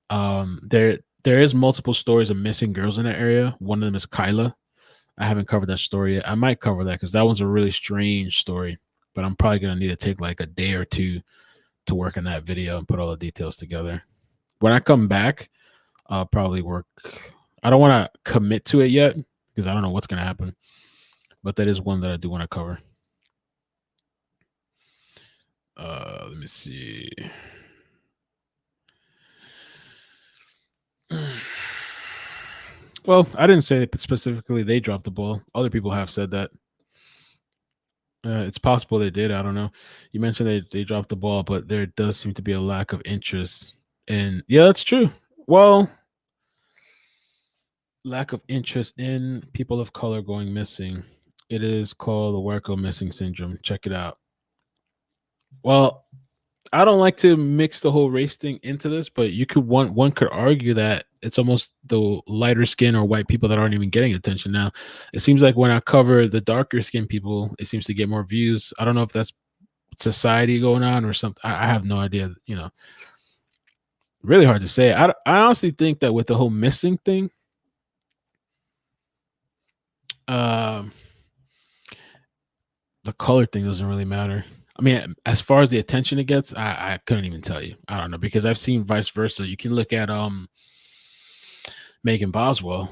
There is multiple stories of missing girls in that area. One of them is Kyla. I haven't covered that story yet. I might cover that because that one's a really strange story, but I'm probably gonna need to take like a day or two to work on that video and put all the details together. When I come back, I'll probably work. I don't want to commit to it yet because I don't know what's gonna happen, but that is one that I do want to cover. Let me see. Well, I didn't say that specifically they dropped the ball. Other people have said that. It's possible they did. I don't know. You mentioned they dropped the ball, but there does seem to be a lack of interest. And yeah, that's true. Well, lack of interest in people of color going missing. It is called the Werco missing syndrome. Check it out. Well, I don't like to mix the whole race thing into this, but you could one could argue that it's almost the lighter skin or white people that aren't even getting attention now. It seems like when I cover the darker skin people, it seems to get more views. I don't know if that's society going on or something. I have no idea. You know, really hard to say. I honestly think that with the whole missing thing, the color thing doesn't really matter. I mean, as far as the attention it gets, I couldn't even tell you. I don't know, because I've seen vice versa. You can look at Megan Boswell.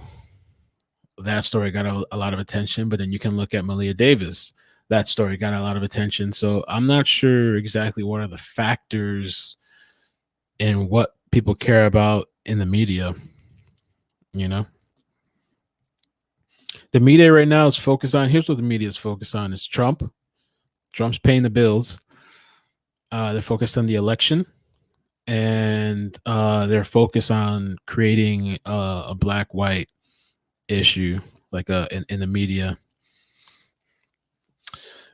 That story got a lot of attention, but then you can look at Malia Davis. That story got a lot of attention. So I'm not sure exactly what are the factors in what people care about in the media. You know, the media right now is focused on. Here's what the media is focused on: is Trump. Trump's paying the bills. They're focused on the election, and they're focused on creating a black-white issue, like in the media.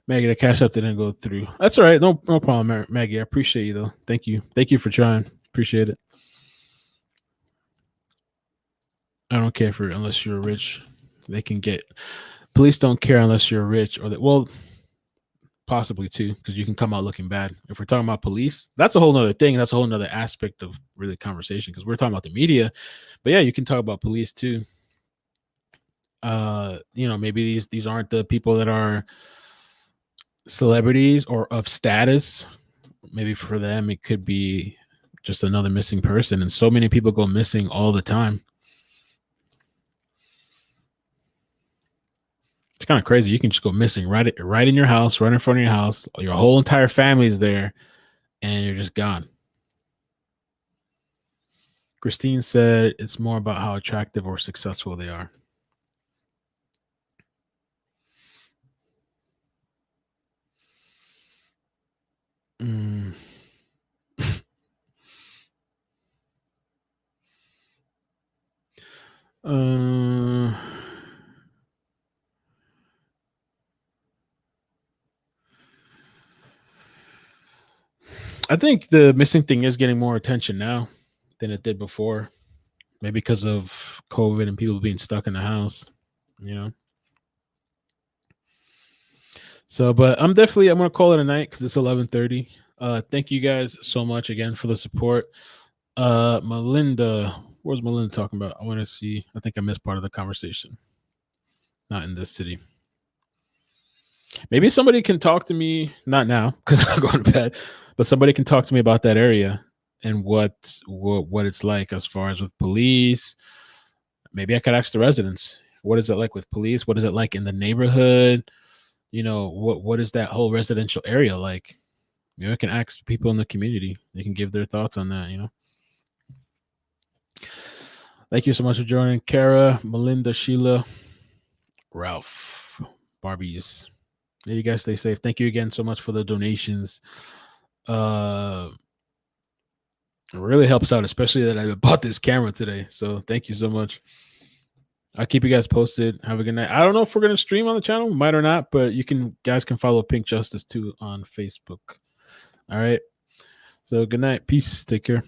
Maggie, the cash app didn't go through. That's all right. No problem, Maggie. I appreciate you though. Thank you for trying. Appreciate it. I don't care for unless you're rich. They can get police don't care unless you're rich or well, possibly too, because you can come out looking bad. If we're talking about police, that's a whole nother thing. That's a whole nother aspect of really conversation because we're talking about the media. But yeah, you can talk about police too. Maybe these aren't the people that are celebrities or of status. Maybe for them it could be just another missing person, and so many people go missing all the time. It's kind of crazy. You can just go missing right in your house, right in front of your house. Your whole entire family is there, and you're just gone. Christine said it's more about how attractive or successful they are. I think the missing thing is getting more attention now than it did before. Maybe because of COVID and people being stuck in the house, So, but I'm gonna call it a night because it's 11:30. Thank you guys so much again for the support. Melinda, where's Melinda talking about? I want to see. I think I missed part of the conversation. Not in this city. Maybe somebody can talk to me, not now because I'm going to bed, but somebody can talk to me about that area and what it's like as far as with police. Maybe I could ask the residents, what is it like with police? What is it like in the neighborhood? What is that whole residential area like? I can ask people in the community. They can give their thoughts on that, Thank you so much for joining. Kara, Melinda, Sheila, Ralph, Barbies. You guys stay safe. Thank you again so much for the donations. It really helps out, especially that I bought this camera today. So thank you so much. I'll keep you guys posted. Have a good night. I don't know if we're going to stream on the channel, might or not, but guys can follow Pink Justice too on Facebook. All right. So good night. Peace. Take care.